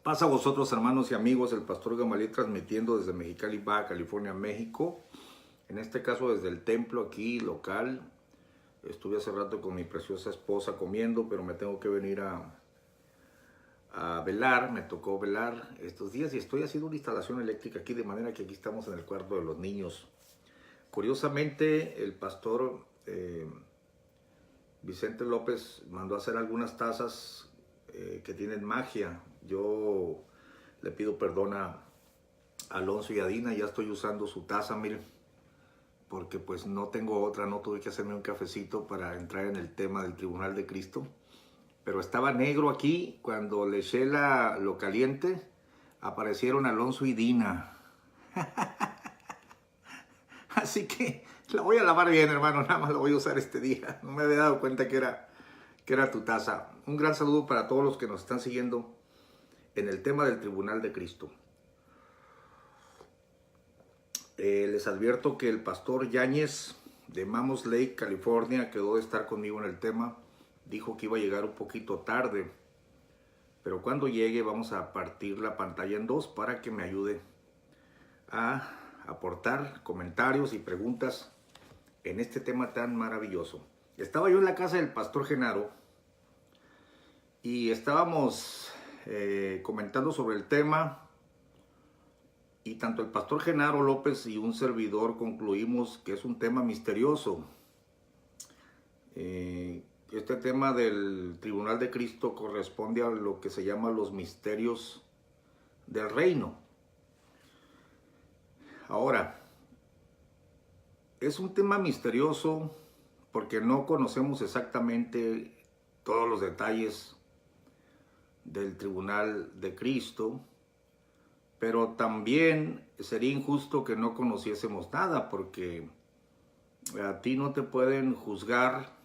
Pasa a vosotros, hermanos y amigos, el pastor Gamaliel transmitiendo desde Mexicali, Baja California, México. En este caso desde el templo aquí local. Estuve hace rato con mi preciosa esposa comiendo, pero me tengo que venir a velar. Me tocó velar estos días y estoy haciendo una instalación eléctrica aquí, de manera que aquí estamos en el cuarto de los niños. Curiosamente, el pastor Vicente López mandó a hacer algunas tazas que tienen magia. Yo le pido perdón a Alonso y a Dina, ya estoy usando su taza, miren, porque pues no tengo otra, no tuve que hacerme un cafecito para entrar en el tema del Tribunal de Cristo. Pero estaba negro aquí, cuando le eché lo caliente, aparecieron Alonso y Dina. Así que la voy a lavar bien, hermano, nada más la voy a usar este día. No me había dado cuenta que era tu taza. Un gran saludo para todos los que nos están siguiendo en el tema del Tribunal de Cristo. Les advierto que el pastor Yáñez de Mamos Lake, California, quedó de estar conmigo en el tema. Dijo que iba a llegar un poquito tarde, pero cuando llegue vamos a partir la pantalla en dos para que me ayude a aportar comentarios y preguntas en este tema tan maravilloso. Estaba yo en la casa del pastor Genaro y estábamos comentando sobre el tema, y tanto el pastor Genaro López y un servidor concluimos que es un tema misterioso. Este tema del Tribunal de Cristo corresponde a lo que se llama los misterios del reino. Ahora, es un tema misterioso porque no conocemos exactamente todos los detalles del Tribunal de Cristo, pero también sería injusto que no conociésemos nada, porque a ti no te pueden juzgar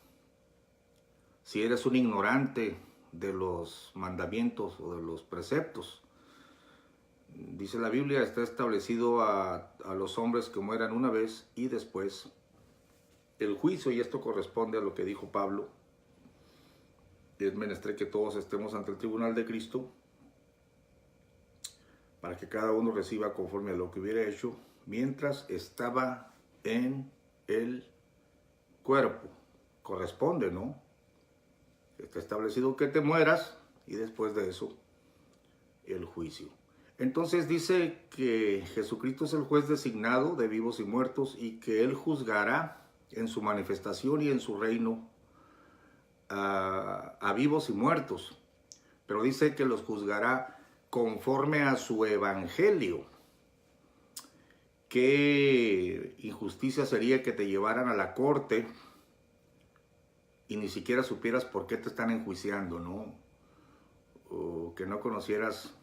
si eres un ignorante de los mandamientos o de los preceptos. Dice la Biblia, está establecido a los hombres que mueran una vez y después el juicio, y esto corresponde a lo que dijo Pablo. Es menester que todos estemos ante el Tribunal de Cristo para que cada uno reciba conforme a lo que hubiera hecho mientras estaba en el cuerpo. Corresponde, ¿no? Está establecido que te mueras y después de eso el juicio. Entonces dice que Jesucristo es el juez designado de vivos y muertos y que Él juzgará en su manifestación y en su reino a vivos y muertos. Pero dice que los juzgará conforme a su evangelio. Qué injusticia sería que te llevaran a la corte y ni siquiera supieras por qué te están enjuiciando, ¿no? O que no conocieras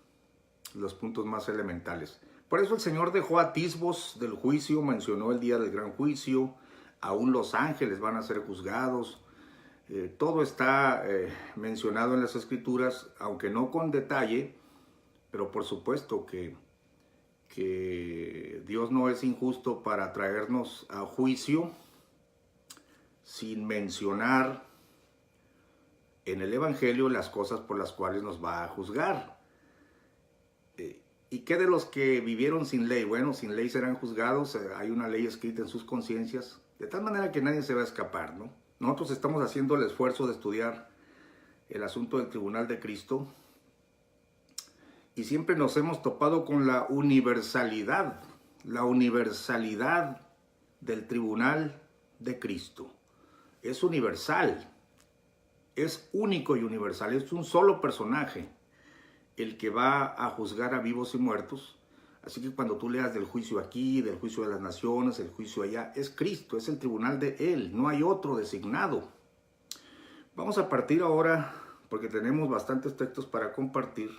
los puntos más elementales. Por eso el Señor dejó atisbos del juicio, mencionó el día del gran juicio, aún los ángeles van a ser juzgados. Todo está mencionado en las Escrituras, aunque no con detalle, pero por supuesto que Dios no es injusto para traernos a juicio sin mencionar en el Evangelio las cosas por las cuales nos va a juzgar. ¿Y qué de los que vivieron sin ley? Bueno, sin ley serán juzgados, hay una ley escrita en sus conciencias, de tal manera que nadie se va a escapar, ¿no? Nosotros estamos haciendo el esfuerzo de estudiar el asunto del Tribunal de Cristo y siempre nos hemos topado con la universalidad del Tribunal de Cristo. Es universal, es único y universal, es un solo personaje el que va a juzgar a vivos y muertos. Así que cuando tú leas del juicio aquí, del juicio de las naciones, el juicio allá, es Cristo, es el tribunal de Él, no hay otro designado. Vamos a partir ahora, porque tenemos bastantes textos para compartir.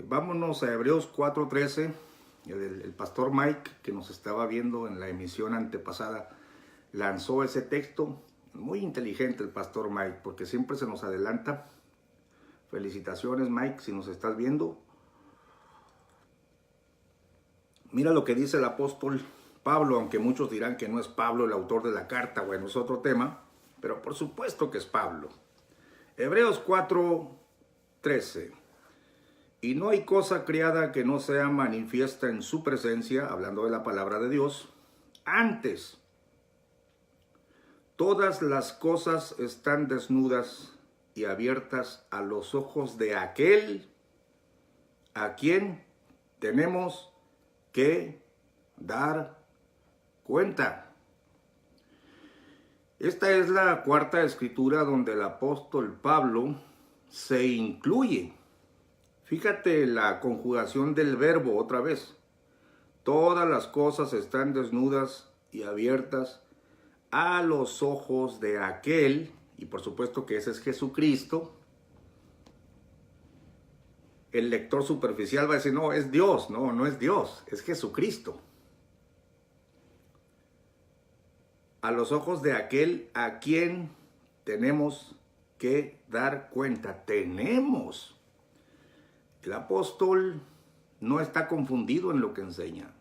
Vámonos a Hebreos 4:13. El pastor Mike, que nos estaba viendo en la emisión antepasada, lanzó ese texto. Muy inteligente el pastor Mike, porque siempre se nos adelanta. Felicitaciones, Mike, si nos estás viendo. Mira lo que dice el apóstol Pablo, aunque muchos dirán que no es Pablo el autor de la carta, bueno, es otro tema, pero por supuesto que es Pablo. Hebreos 4:13. Y no hay cosa criada que no sea manifiesta en su presencia, hablando de la palabra de Dios. Antes, todas las cosas están desnudas y abiertas a los ojos de aquel a quien tenemos que dar cuenta. Esta es la cuarta escritura donde el apóstol Pablo se incluye. Fíjate la conjugación del verbo otra vez. Todas las cosas están desnudas y abiertas a los ojos de aquel, y por supuesto que ese es Jesucristo. El lector superficial va a decir, no, es Dios. No, no es Dios, es Jesucristo. A los ojos de aquel a quien tenemos que dar cuenta. Tenemos. El apóstol no está confundido en lo que enseña.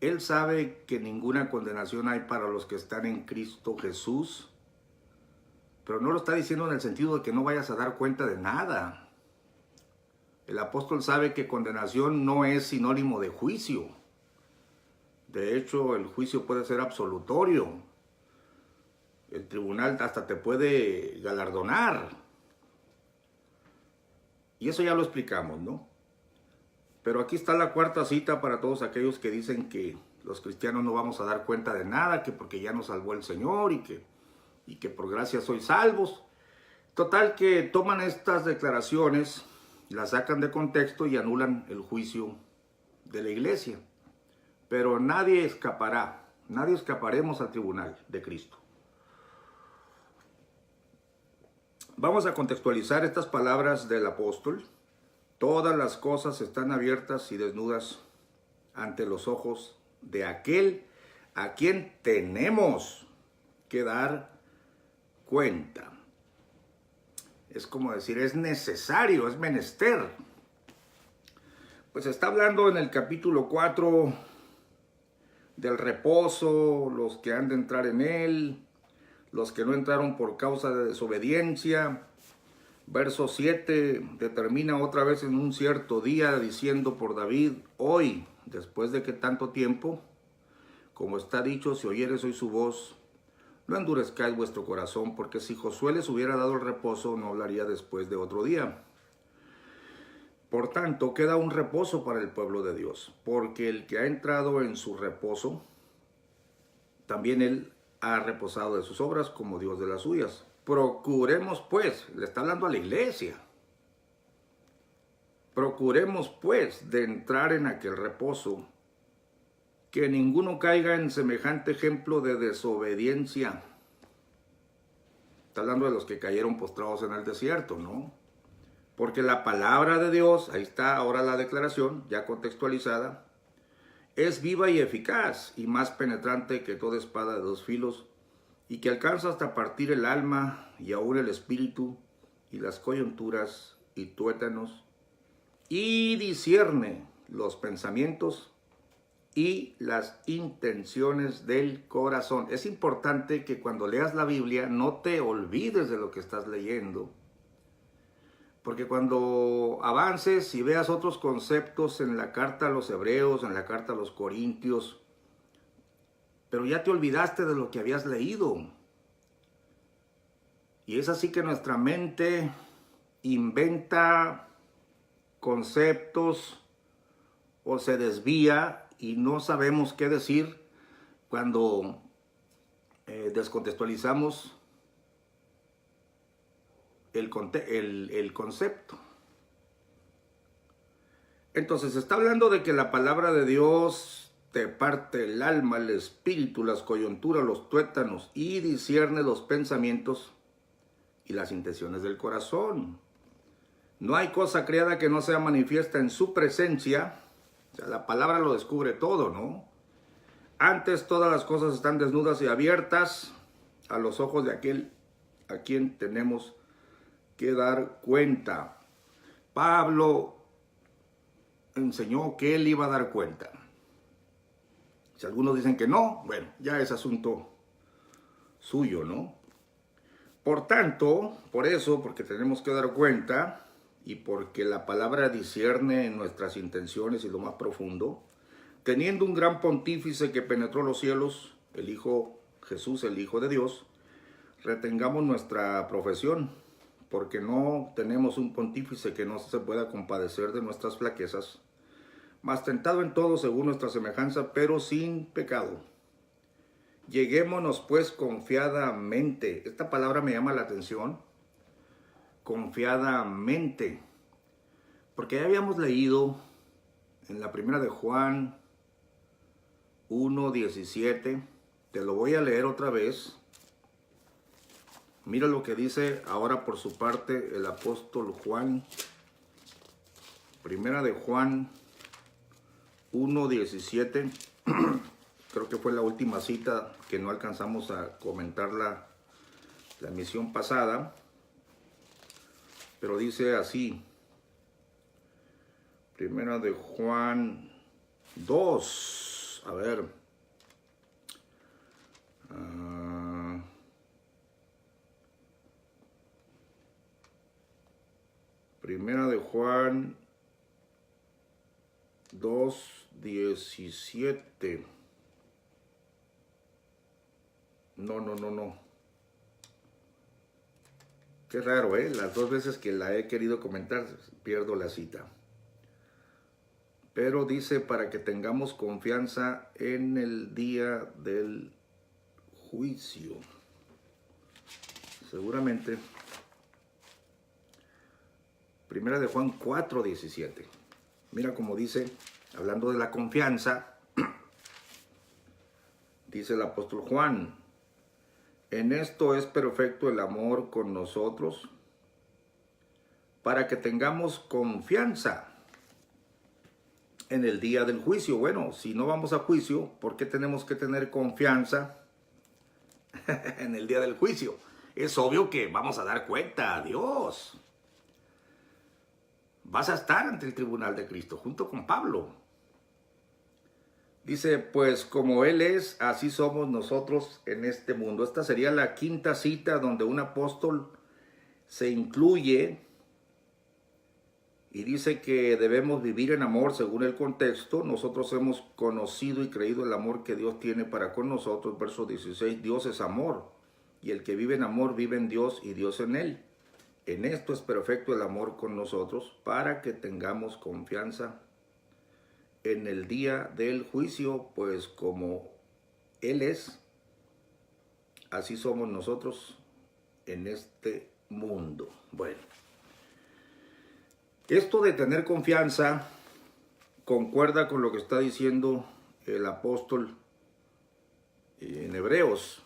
Él sabe que ninguna condenación hay para los que están en Cristo Jesús, pero no lo está diciendo en el sentido de que no vayas a dar cuenta de nada. El apóstol sabe que condenación no es sinónimo de juicio. De hecho, el juicio puede ser absolutorio. El tribunal hasta te puede galardonar. Y eso ya lo explicamos, ¿no? Pero aquí está la cuarta cita para todos aquellos que dicen que los cristianos no vamos a dar cuenta de nada, que porque ya nos salvó el Señor y que por gracia sois salvos. Total que toman estas declaraciones, las sacan de contexto y anulan el juicio de la iglesia. Pero nadie escapará, nadie escaparemos al tribunal de Cristo. Vamos a contextualizar estas palabras del apóstol. Todas las cosas están abiertas y desnudas ante los ojos de aquel a quien tenemos que dar cuenta. Es como decir, es necesario, es menester. Pues está hablando en el capítulo 4 del reposo, los que han de entrar en él, los que no entraron por causa de desobediencia. Verso 7 determina otra vez en un cierto día, diciendo por David, hoy, después de que tanto tiempo, como está dicho, si oyeres hoy su voz, no endurezcáis vuestro corazón, porque si Josué les hubiera dado el reposo, no hablaría después de otro día. Por tanto, queda un reposo para el pueblo de Dios, porque el que ha entrado en su reposo, también él ha reposado de sus obras como Dios de las suyas. Procuremos pues, le está hablando a la iglesia, procuremos pues de entrar en aquel reposo, que ninguno caiga en semejante ejemplo de desobediencia. Está hablando de los que cayeron postrados en el desierto, ¿no? Porque la palabra de Dios, ahí está ahora la declaración, ya contextualizada, es viva y eficaz y más penetrante que toda espada de dos filos, y que alcanza hasta partir el alma y aún el espíritu y las coyunturas y tuétanos, y discierne los pensamientos y las intenciones del corazón. Es importante que cuando leas la Biblia no te olvides de lo que estás leyendo, porque cuando avances y veas otros conceptos en la carta a los Hebreos, en la carta a los Corintios, pero ya te olvidaste de lo que habías leído. Y es así que nuestra mente inventa conceptos o se desvía y no sabemos qué decir cuando descontextualizamos el concepto. Entonces está hablando de que la palabra de Dios te parte el alma, el espíritu, las coyunturas, los tuétanos y discierne los pensamientos y las intenciones del corazón. No hay cosa creada que no sea manifiesta en su presencia. O sea, la palabra lo descubre todo, ¿no? Antes todas las cosas están desnudas y abiertas a los ojos de aquel a quien tenemos que dar cuenta. Pablo enseñó que él iba a dar cuenta. Si algunos dicen que no, bueno, ya es asunto suyo, ¿no? Por tanto, por eso, porque tenemos que dar cuenta, y porque la palabra discierne nuestras intenciones y lo más profundo, teniendo un gran pontífice que penetró los cielos, el Hijo Jesús, el Hijo de Dios, retengamos nuestra profesión, porque no tenemos un pontífice que no se pueda compadecer de nuestras flaquezas, mas tentado en todo según nuestra semejanza, pero sin pecado. Lleguémonos pues confiadamente. Esta palabra me llama la atención. Confiadamente. Porque ya habíamos leído en la primera de Juan 1:17. Te lo voy a leer otra vez. Mira lo que dice ahora por su parte el apóstol Juan. Primera de Juan 1:17. Creo que fue la última cita que no alcanzamos a comentar la emisión pasada. Pero dice así. Primera de Juan 2. A ver. Primera de Juan 2:17. No. Qué raro, ¿eh? Las dos veces que la he querido comentar, pierdo la cita. Pero dice para que tengamos confianza en el día del juicio. Seguramente. Primera de Juan 4:17. Mira cómo dice, hablando de la confianza, dice el apóstol Juan, en esto es perfecto el amor con nosotros, para que tengamos confianza en el día del juicio. Bueno, si no vamos a juicio, ¿por qué tenemos que tener confianza en el día del juicio? Es obvio que vamos a dar cuenta a Dios. Vas a estar ante el tribunal de Cristo junto con Pablo. Dice, pues como Él es, así somos nosotros en este mundo. Esta sería la quinta cita donde un apóstol se incluye y dice que debemos vivir en amor según el contexto. Nosotros hemos conocido y creído el amor que Dios tiene para con nosotros. Verso 16, Dios es amor, y el que vive en amor vive en Dios y Dios en él. En esto es perfecto el amor con nosotros, para que tengamos confianza en el día del juicio, pues como Él es, así somos nosotros en este mundo. Bueno, esto de tener confianza concuerda con lo que está diciendo el apóstol en Hebreos.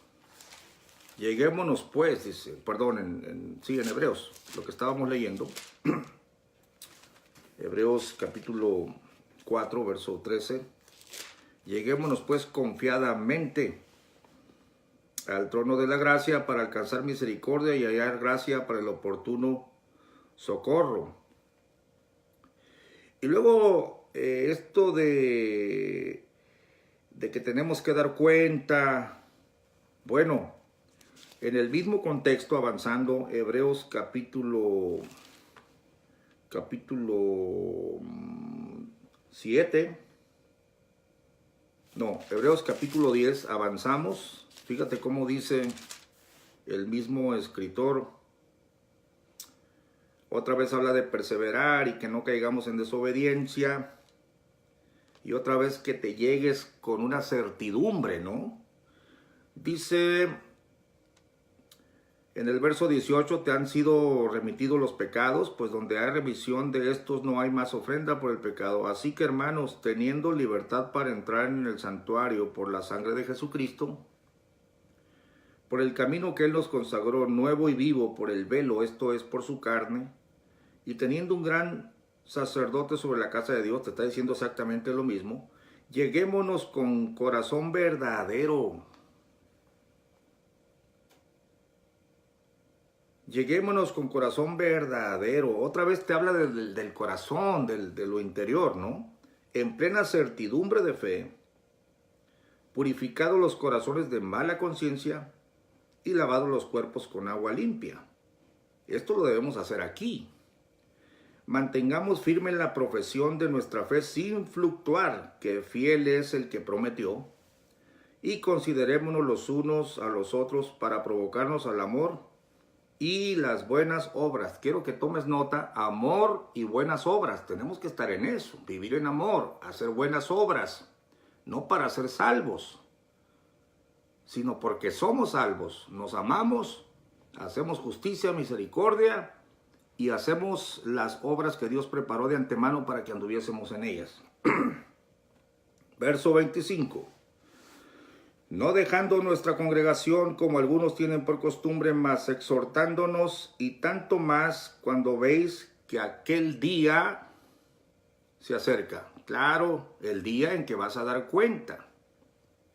Lleguémonos pues, dice, perdón, en Hebreos, lo que estábamos leyendo. Hebreos capítulo 4, verso 13. Lleguémonos pues confiadamente al trono de la gracia para alcanzar misericordia y hallar gracia para el oportuno socorro. Y luego esto de que tenemos que dar cuenta, bueno, en el mismo contexto, avanzando, Hebreos capítulo 7, no, Hebreos capítulo 10, avanzamos. Fíjate cómo dice el mismo escritor. Otra vez habla de perseverar y que no caigamos en desobediencia. Y otra vez que te llegues con una certidumbre, ¿no? Dice en el verso 18, te han sido remitidos los pecados, pues donde hay remisión de estos no hay más ofrenda por el pecado. Así que, hermanos, teniendo libertad para entrar en el santuario por la sangre de Jesucristo, por el camino que Él nos consagró nuevo y vivo por el velo, esto es por su carne, y teniendo un gran sacerdote sobre la casa de Dios, te está diciendo exactamente lo mismo, lleguémonos con corazón verdadero. Lleguémonos con corazón verdadero. Otra vez te habla del corazón, de lo interior, ¿no? En plena certidumbre de fe, purificados los corazones de mala conciencia y lavados los cuerpos con agua limpia. Esto lo debemos hacer aquí. Mantengamos firme la profesión de nuestra fe sin fluctuar, que fiel es el que prometió. Y considerémonos los unos a los otros para provocarnos al amor y las buenas obras. Quiero que tomes nota, amor y buenas obras. Tenemos que estar en eso, vivir en amor, hacer buenas obras. No para ser salvos, sino porque somos salvos. Nos amamos, hacemos justicia, misericordia y hacemos las obras que Dios preparó de antemano para que anduviésemos en ellas. Verso 25. No dejando nuestra congregación como algunos tienen por costumbre, mas exhortándonos, y tanto más cuando veis que aquel día se acerca. Claro, el día en que vas a dar cuenta,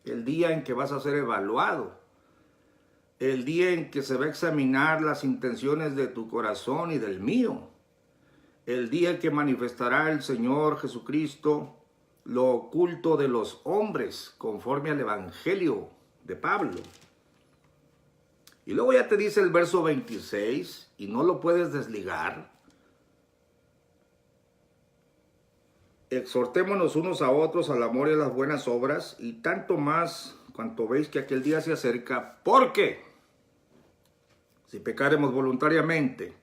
el día en que vas a ser evaluado, el día en que se va a examinar las intenciones de tu corazón y del mío, el día en que manifestará el Señor Jesucristo lo oculto de los hombres, conforme al Evangelio de Pablo. Y luego ya te dice el verso 26, y no lo puedes desligar. Exhortémonos unos a otros al amor y a las buenas obras, y tanto más cuanto veis que aquel día se acerca, porque si pecaremos voluntariamente,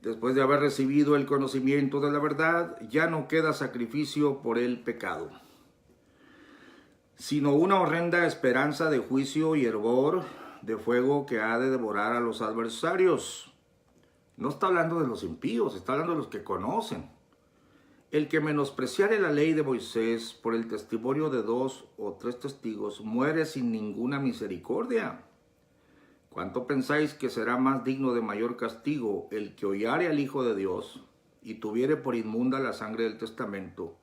después de haber recibido el conocimiento de la verdad, ya no queda sacrificio por el pecado, sino una horrenda esperanza de juicio y hervor de fuego que ha de devorar a los adversarios. No está hablando de los impíos, está hablando de los que conocen. El que menospreciare la ley de Moisés por el testimonio de 2 o 3 testigos muere sin ninguna misericordia. ¿Cuánto pensáis que será más digno de mayor castigo el que hollare al Hijo de Dios y tuviere por inmunda la sangre del testamento,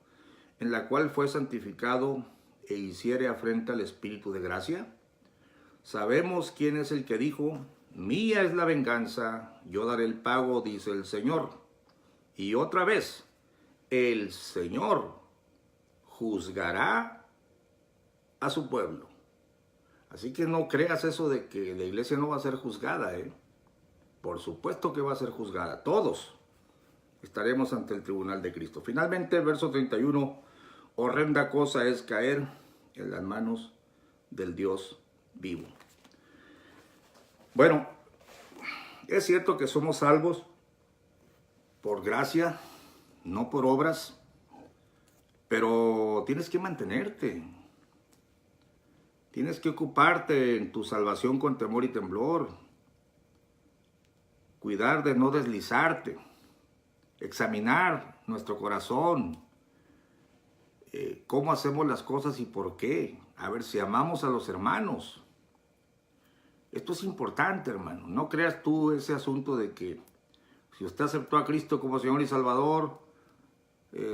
en la cual fue santificado e hiciere afrenta al Espíritu de gracia? Sabemos quién es el que dijo, mía es la venganza, yo daré el pago, dice el Señor. Y otra vez, el Señor juzgará a su pueblo. Así que no creas eso de que la iglesia no va a ser juzgada, ¿eh? Por supuesto que va a ser juzgada. Todos estaremos ante el tribunal de Cristo. Finalmente, el verso 31, horrenda cosa es caer en las manos del Dios vivo. Bueno, es cierto que somos salvos por gracia, no por obras, pero tienes que mantenerte. Tienes que ocuparte en tu salvación con temor y temblor. Cuidar de no deslizarte. Examinar nuestro corazón. Cómo hacemos las cosas y por qué. A ver si amamos a los hermanos. Esto es importante, hermano. No creas tú ese asunto de que si usted aceptó a Cristo como Señor y Salvador,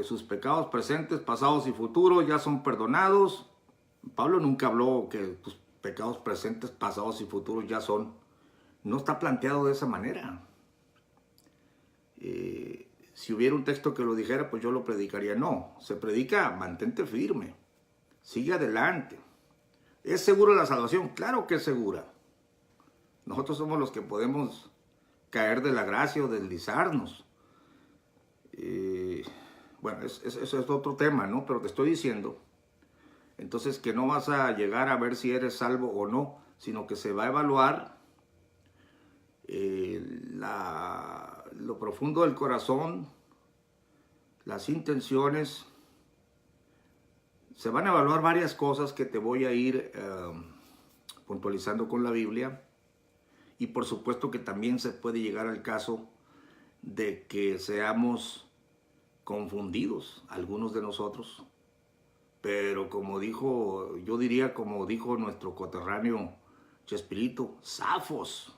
sus pecados presentes, pasados y futuros ya son perdonados. Pablo nunca habló que tus pecados presentes, pasados y futuros ya son. No está planteado de esa manera. Si hubiera un texto que lo dijera, pues yo lo predicaría. No, se predica, mantente firme, sigue adelante. ¿Es segura la salvación? Claro que es segura. Nosotros somos los que podemos caer de la gracia o deslizarnos. Bueno, eso es otro tema, ¿no? Pero te estoy diciendo, entonces, que no vas a llegar a ver si eres salvo o no, sino que se va a evaluar lo profundo del corazón, las intenciones. Se van a evaluar varias cosas que te voy a ir puntualizando con la Biblia. Y por supuesto que también se puede llegar al caso de que seamos confundidos, algunos de nosotros. Pero como dijo, yo diría como dijo nuestro coterráneo Chespirito, zafos.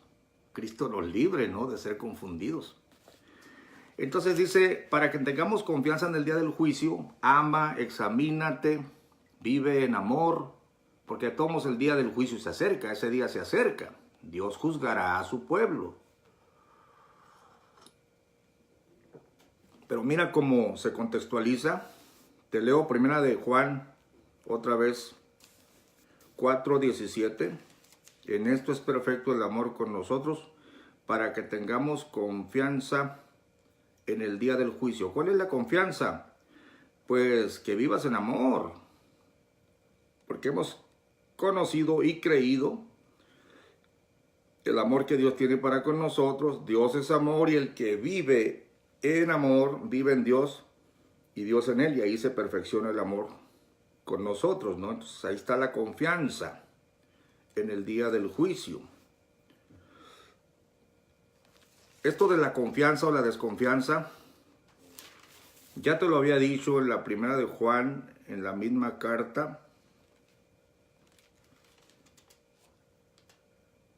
Cristo nos libre, ¿no?, de ser confundidos. Entonces dice, para que tengamos confianza en el día del juicio, ama, examínate, vive en amor, porque todos el día del juicio se acerca, ese día se acerca. Dios juzgará a su pueblo. Pero mira cómo se contextualiza. Te leo primera de Juan, otra vez, 4:17. En esto es perfecto el amor con nosotros, para que tengamos confianza en el día del juicio. ¿Cuál es la confianza? Pues que vivas en amor, porque hemos conocido y creído el amor que Dios tiene para con nosotros. Dios es amor y el que vive en amor vive en Dios y Dios en él, y ahí se perfecciona el amor con nosotros, ¿no? Entonces ahí está la confianza en el día del juicio. Esto de la confianza o la desconfianza, ya te lo había dicho en la primera de Juan, en la misma carta.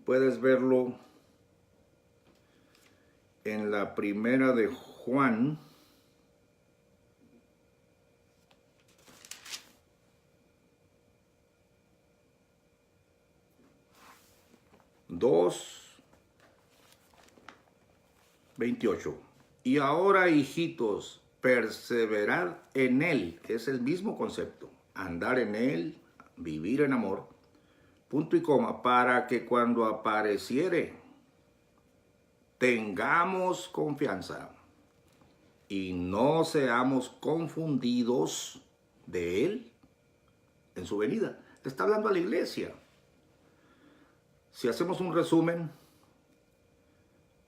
Puedes verlo en la primera de Juan. Dos 28. Y ahora, hijitos, perseverad en él. Es el mismo concepto. Andar en él, vivir en amor. Punto y coma. Para que cuando apareciere, tengamos confianza y no seamos confundidos de él en su venida. Le está hablando a la iglesia. Si hacemos un resumen,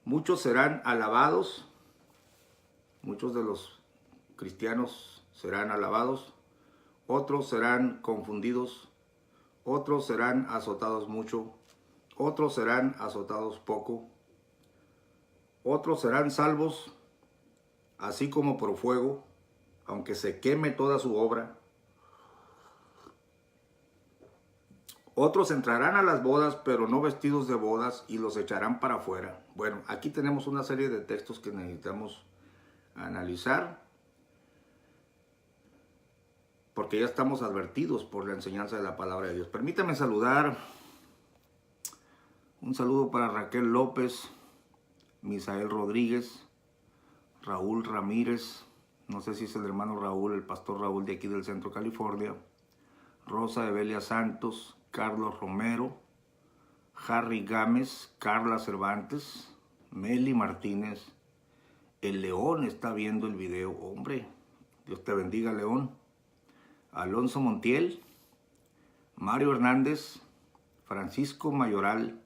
muchos serán alabados, muchos de los cristianos serán alabados, otros serán confundidos, otros serán azotados mucho, otros serán azotados poco, otros serán salvos, así como por fuego, aunque se queme toda su obra. Otros entrarán a las bodas, pero no vestidos de bodas, y los echarán para afuera. Bueno, aquí tenemos una serie de textos que necesitamos analizar, porque ya estamos advertidos por la enseñanza de la palabra de Dios. Permítame saludar. Un saludo para Raquel López, Misael Rodríguez, Raúl Ramírez, no sé si es el hermano Raúl, el pastor Raúl de aquí del Centro California, Rosa Evelia Santos, Carlos Romero, Harry Gámez, Carla Cervantes, Meli Martínez. El León está viendo el video. Hombre, Dios te bendiga, León. Alonso Montiel, Mario Hernández, Francisco Mayoral,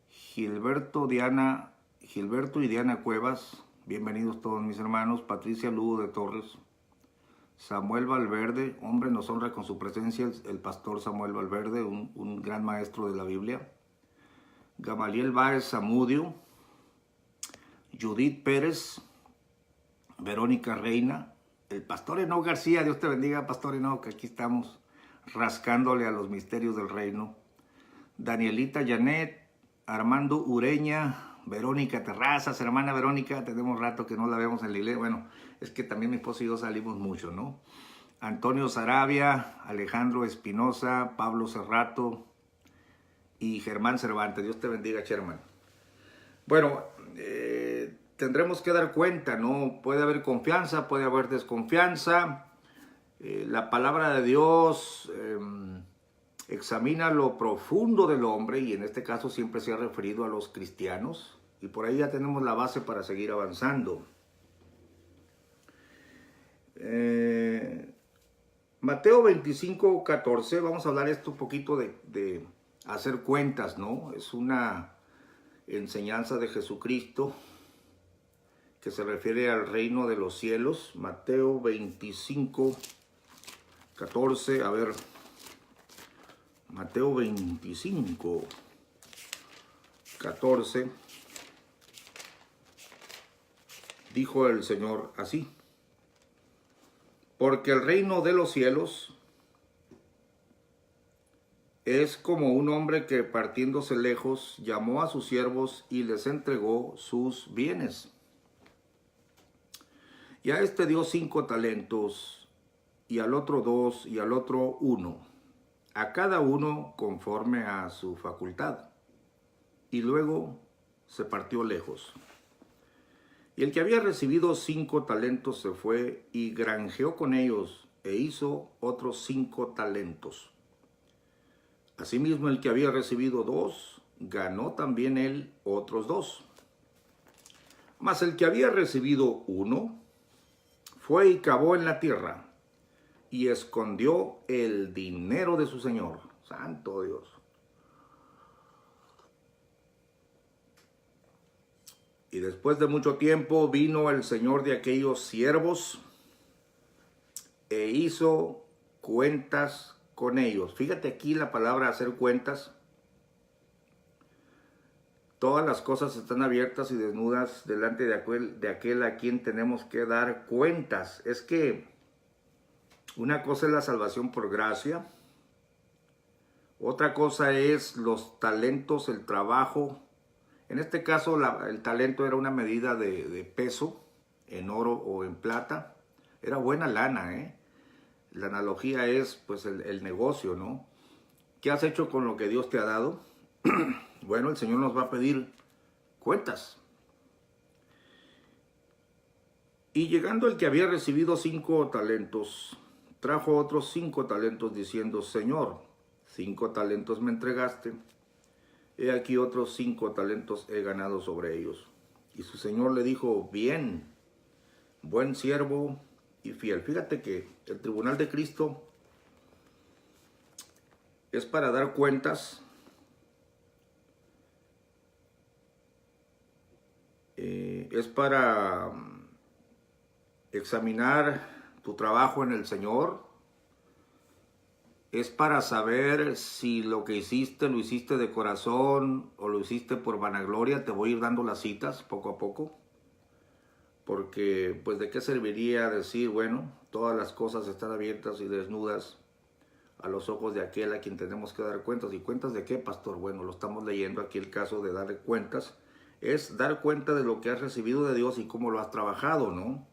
Gilberto y Diana Cuevas. Bienvenidos todos mis hermanos. Patricia Lugo de Torres. Samuel Valverde, hombre, nos honra con su presencia el pastor Samuel Valverde, un gran maestro de la Biblia. Gamaliel Báez Zamudio, Judith Pérez, Verónica Reina, el pastor Enoch García. Dios te bendiga, pastor Enoch, aquí estamos rascándole a los misterios del reino. Danielita Janet, Armando Ureña, Verónica Terrazas, hermana Verónica, tenemos rato que no la vemos en la iglesia. Bueno, es que también mi esposo y yo salimos mucho, ¿no? Antonio Sarabia, Alejandro Espinosa, Pablo Cerrato y Germán Cervantes. Dios te bendiga, Sherman. Bueno, tendremos que dar cuenta, ¿no? Puede haber confianza, puede haber desconfianza. La palabra de Dios examina lo profundo del hombre, y en este caso siempre se ha referido a los cristianos, y por ahí ya tenemos la base para seguir avanzando. Mateo 25:14, vamos a hablar esto un poquito de hacer cuentas, ¿no? Es una enseñanza de Jesucristo que se refiere al reino de los cielos. Mateo 25:14, a ver, Mateo 25:14, dijo el Señor así: porque el reino de los cielos es como un hombre que, partiéndose lejos, llamó a sus siervos y les entregó sus bienes. Y a este dio 5 talentos, y al otro 2, y al otro 1, a cada uno conforme a su facultad. Y luego se partió lejos. Y el que había recibido 5 talentos se fue y granjeó con ellos, e hizo otros 5 talentos. Asimismo, el que había recibido 2, ganó también él otros 2. Mas el que había recibido uno, fue y cavó en la tierra, y escondió el dinero de su señor. Santo Dios. Y después de mucho tiempo vino el señor de aquellos siervos e hizo cuentas con ellos. Fíjate aquí la palabra hacer cuentas. Todas las cosas están abiertas y desnudas delante de aquel a quien tenemos que dar cuentas. Es que una cosa es la salvación por gracia. Otra cosa es los talentos, el trabajo. En este caso el talento era una medida de peso en oro o en plata. Era buena lana, ¿eh? La analogía es pues el negocio, ¿no? ¿Qué has hecho con lo que Dios te ha dado? Bueno, el Señor nos va a pedir cuentas. Y llegando el que había recibido 5 talentos, trajo otros 5 talentos diciendo, Señor, 5 talentos me entregaste, he aquí otros 5 talentos he ganado sobre ellos. Y su Señor le dijo, bien, buen siervo y fiel. Fíjate que el tribunal de Cristo es para dar cuentas. Es para examinar tu trabajo en el Señor. Es para saber si lo que hiciste lo hiciste de corazón o lo hiciste por vanagloria. Te voy a ir dando las citas poco a poco. Porque pues de qué serviría decir, bueno, todas las cosas están abiertas y desnudas a los ojos de aquel a quien tenemos que dar cuentas. ¿Y cuentas de qué, pastor? Bueno, lo estamos leyendo aquí, el caso de darle cuentas. Es dar cuenta de lo que has recibido de Dios y cómo lo has trabajado, ¿no?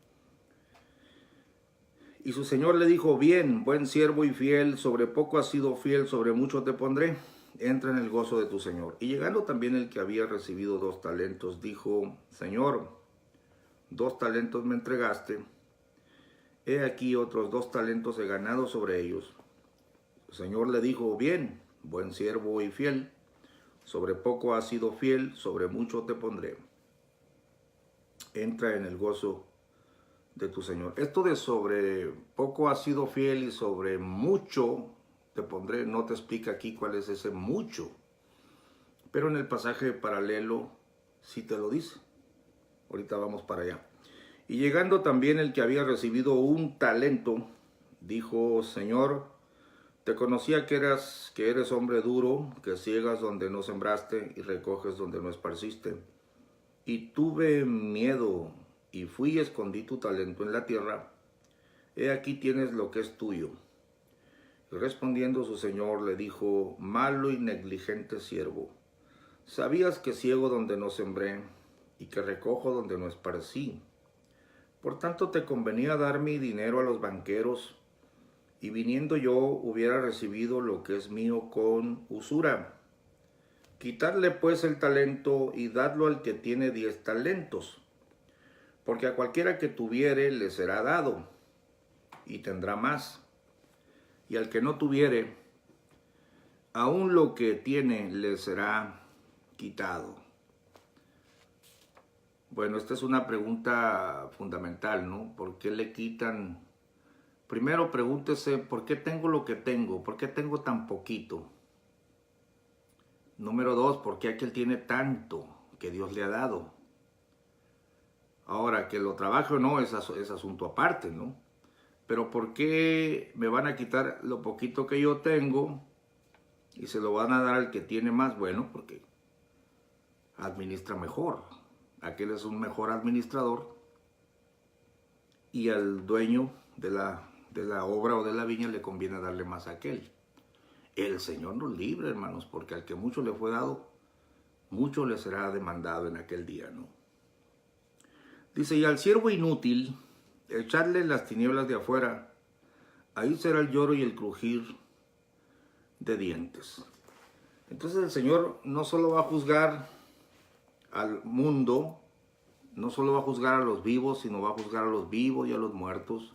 Y su Señor le dijo, bien, buen siervo y fiel, sobre poco has sido fiel, sobre mucho te pondré, entra en el gozo de tu Señor. Y llegando también el que había recibido 2 talentos, dijo, Señor, 2 talentos me entregaste, he aquí otros 2 talentos he ganado sobre ellos. El Señor le dijo, bien, buen siervo y fiel, sobre poco has sido fiel, sobre mucho te pondré. Entra en el gozo de tu Señor. Esto de sobre poco has sido fiel y sobre mucho te pondré, no te explica aquí cuál es ese mucho. Pero en el pasaje paralelo sí te lo dice. Ahorita vamos para allá. Y llegando también el que había recibido 1 talento, dijo, Señor, te conocía que eres hombre duro, que ciegas donde no sembraste y recoges donde no esparciste. Y tuve miedo y fui y escondí tu talento en la tierra. He aquí tienes lo que es tuyo. Y respondiendo su señor le dijo, malo y negligente siervo, sabías que ciego donde no sembré y que recojo donde no esparcí. Por tanto te convenía dar mi dinero a los banqueros, y viniendo yo hubiera recibido lo que es mío con usura. Quitarle pues el talento y dadlo al que tiene 10 talentos, porque a cualquiera que tuviere le será dado, y tendrá más. Y al que no tuviere, aún lo que tiene le será quitado. Bueno, esta es una pregunta fundamental, ¿no? ¿Por qué le quitan? Primero pregúntese, ¿por qué tengo lo que tengo? ¿Por qué tengo tan poquito? Número 2, ¿por qué aquel tiene tanto que Dios le ha dado? Ahora, que lo trabaje o no es asunto aparte, ¿no? Pero ¿por qué me van a quitar lo poquito que yo tengo y se lo van a dar al que tiene más? Bueno, porque administra mejor. Aquel es un mejor administrador y al dueño de la obra o de la viña le conviene darle más a aquel. El Señor nos libre, hermanos, porque al que mucho le fue dado, mucho le será demandado en aquel día, ¿no? Dice, y al siervo inútil, echarle las tinieblas de afuera, ahí será el lloro y el crujir de dientes. Entonces el Señor no solo va a juzgar al mundo, no solo va a juzgar a los vivos, sino va a juzgar a los vivos y a los muertos.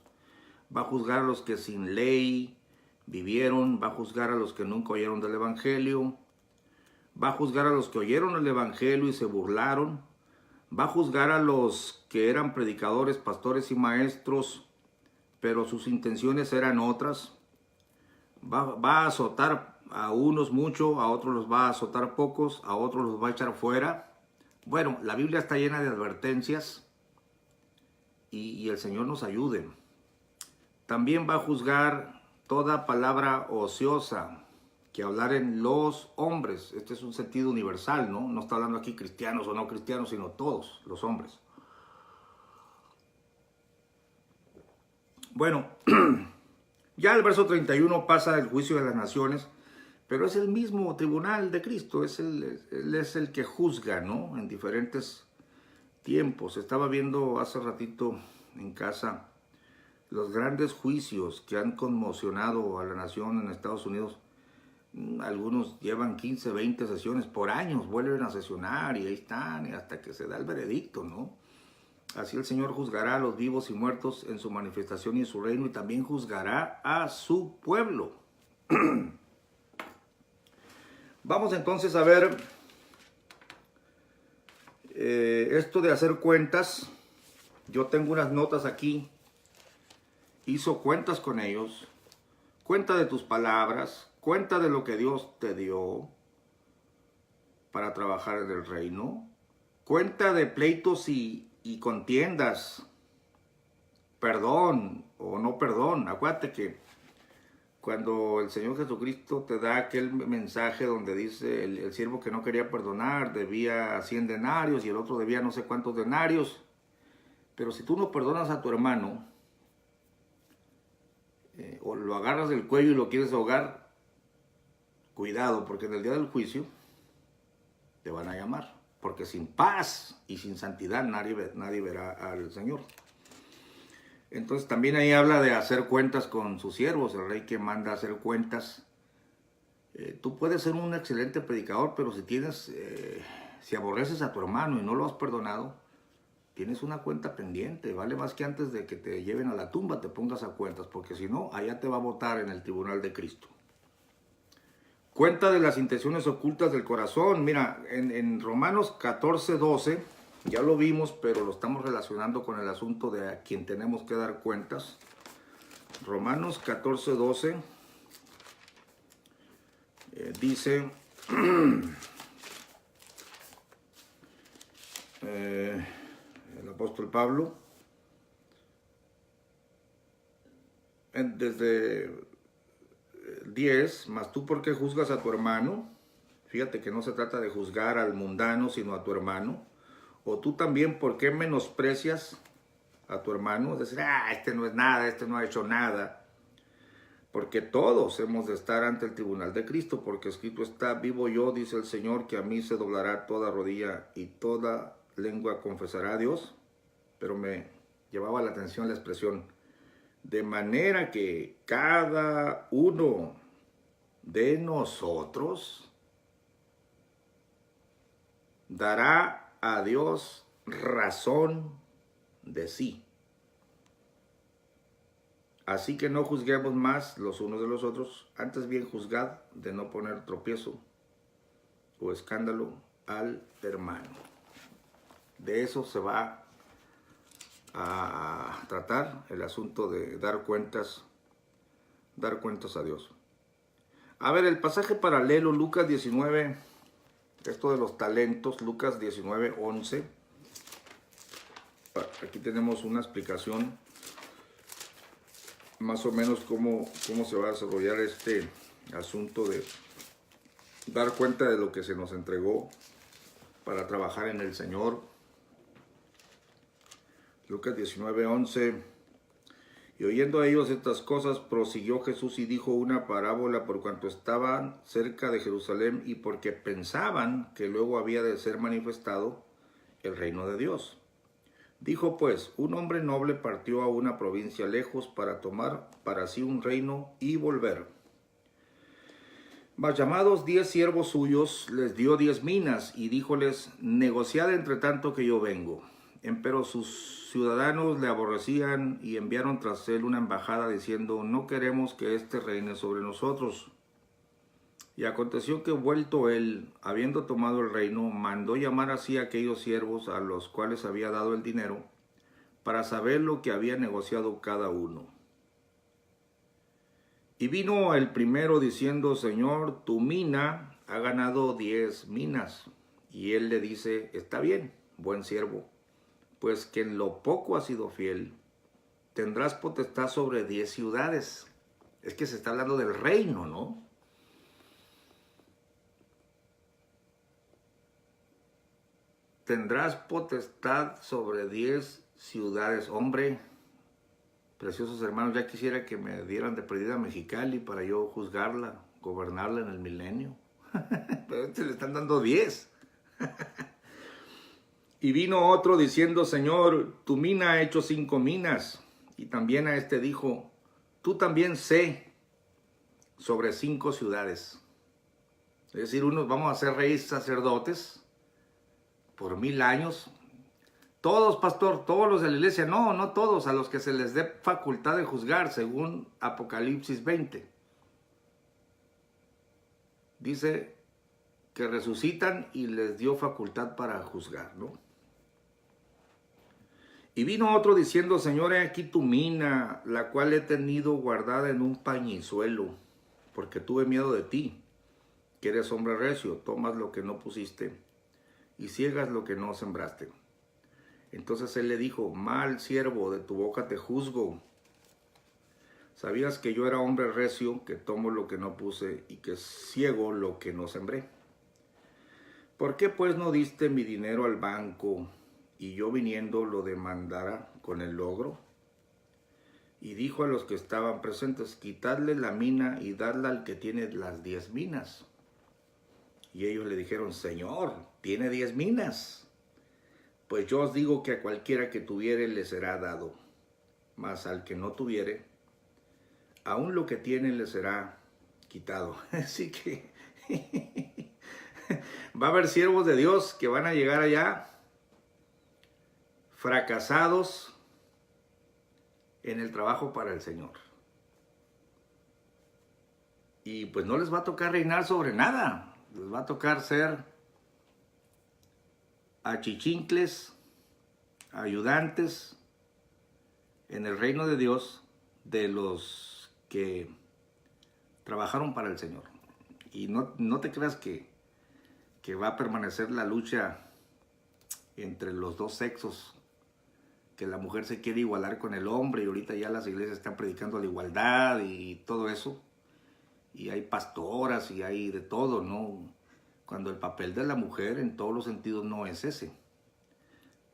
Va a juzgar a los que sin ley vivieron, va a juzgar a los que nunca oyeron del Evangelio, va a juzgar a los que oyeron el Evangelio y se burlaron, Va a juzgar a los que eran predicadores, pastores y maestros, pero sus intenciones eran otras. Va a azotar a unos mucho, a otros los va a azotar pocos, a otros los va a echar fuera. Bueno, la Biblia está llena de advertencias y el Señor nos ayude. También va a juzgar toda palabra ociosa que hablaren los hombres. Este es un sentido universal, ¿no? No está hablando aquí cristianos o no cristianos, sino todos los hombres. Bueno, ya el verso 31 pasa el juicio de las naciones, pero es el mismo tribunal de Cristo, Él es el que juzga, ¿no? En diferentes tiempos. Estaba viendo hace ratito en casa los grandes juicios que han conmocionado a la nación en Estados Unidos. Algunos llevan 15, 20 sesiones por años, vuelven a sesionar y ahí están hasta que se da el veredicto, ¿no? Así el Señor juzgará a los vivos y muertos en su manifestación y en su reino, y también juzgará a su pueblo. Vamos entonces a ver esto de hacer cuentas. Yo tengo unas notas aquí. Hizo cuentas con ellos. Cuenta de tus palabras. Cuenta de lo que Dios te dio para trabajar en el reino. Cuenta de pleitos y contiendas. Perdón o no perdón. Acuérdate que cuando el Señor Jesucristo te da aquel mensaje donde dice el siervo que no quería perdonar debía 100 denarios y el otro debía no sé cuántos denarios. Pero si tú no perdonas a tu hermano, o lo agarras del cuello y lo quieres ahogar, cuidado, porque en el día del juicio te van a llamar. Porque sin paz y sin santidad nadie verá al Señor. Entonces también ahí habla de hacer cuentas con sus siervos, el rey que manda a hacer cuentas. Tú puedes ser un excelente predicador, pero si aborreces a tu hermano y no lo has perdonado, tienes una cuenta pendiente. Vale más que antes de que te lleven a la tumba te pongas a cuentas, porque si no, allá te va a botar en el tribunal de Cristo. Cuenta de las intenciones ocultas del corazón. Mira, en Romanos 14:12, ya lo vimos, pero lo estamos relacionando con el asunto de a quien tenemos que dar cuentas. Romanos 14:12 dice... el apóstol Pablo, desde 10, mas tú ¿por qué juzgas a tu hermano? Fíjate que no se trata de juzgar al mundano, sino a tu hermano. O tú también, ¿por qué menosprecias a tu hermano? Es decir, este no es nada, este no ha hecho nada. Porque todos hemos de estar ante el tribunal de Cristo, porque escrito está, vivo yo, dice el Señor, que a mí se doblará toda rodilla y toda lengua confesará a Dios. Pero me llevaba la atención la expresión, de manera que cada uno de nosotros dará a Dios razón de sí. Así que no juzguemos más los unos de los otros, antes bien juzgad de no poner tropiezo o escándalo al hermano. De eso se va a tratar el asunto de dar cuentas a Dios. A ver, el pasaje paralelo, Lucas 19, esto de los talentos, Lucas 19:11. Aquí tenemos una explicación más o menos cómo se va a desarrollar este asunto de dar cuenta de lo que se nos entregó para trabajar en el Señor. Lucas 19:11. Y oyendo a ellos estas cosas, prosiguió Jesús y dijo una parábola por cuanto estaban cerca de Jerusalén y porque pensaban que luego había de ser manifestado el reino de Dios. Dijo pues, un hombre noble partió a una provincia lejos para tomar para sí un reino y volver. Mas llamados 10 siervos suyos, les dio 10 minas y díjoles, negociad entre tanto que yo vengo. Empero sus ciudadanos le aborrecían y enviaron tras él una embajada diciendo, no queremos que éste reine sobre nosotros. Y aconteció que vuelto él, habiendo tomado el reino, mandó llamar así a aquellos siervos a los cuales había dado el dinero, para saber lo que había negociado cada uno. Y vino el primero diciendo, Señor, tu mina ha ganado 10 minas. Y él le dice, está bien, buen siervo, pues que en lo poco has sido fiel, tendrás potestad sobre 10 ciudades. Es que se está hablando del reino, ¿no? Tendrás potestad sobre 10 ciudades. Hombre, preciosos hermanos, ya quisiera que me dieran de perdida a Mexicali para yo juzgarla, gobernarla en el milenio. Pero le están dando 10. Y vino otro diciendo, Señor, tu mina ha hecho 5 minas. Y también a este dijo, tú también sé sobre 5 ciudades. Es decir, unos vamos a ser reyes sacerdotes por 1000 años. Todos, pastor, todos los de la iglesia, no todos, a los que se les dé facultad de juzgar, según Apocalipsis 20. Dice que resucitan y les dio facultad para juzgar, ¿no? Y vino otro diciendo, Señor, he aquí tu mina, la cual he tenido guardada en un pañizuelo, porque tuve miedo de ti, que eres hombre recio, tomas lo que no pusiste y ciegas lo que no sembraste. Entonces él le dijo, mal siervo, de tu boca te juzgo. Sabías que yo era hombre recio, que tomo lo que no puse y que ciego lo que no sembré. ¿Por qué pues no diste mi dinero al banco y yo viniendo lo demandara con el logro? Y dijo a los que estaban presentes, quitadle la mina y dadla al que tiene las 10 minas. Y ellos le dijeron, Señor, tiene 10 minas. Pues yo os digo que a cualquiera que tuviere le será dado, mas al que no tuviere, aún lo que tiene le será quitado. Así que va a haber siervos de Dios que van a llegar allá fracasados en el trabajo para el Señor. Y pues no les va a tocar reinar sobre nada, les va a tocar ser achichincles, ayudantes en el reino de Dios de los que trabajaron para el Señor. Y no te creas que va a permanecer la lucha entre los dos sexos, que la mujer se quiere igualar con el hombre y ahorita ya las iglesias están predicando la igualdad y todo eso. Y hay pastoras y hay de todo, ¿no? Cuando el papel de la mujer en todos los sentidos no es ese.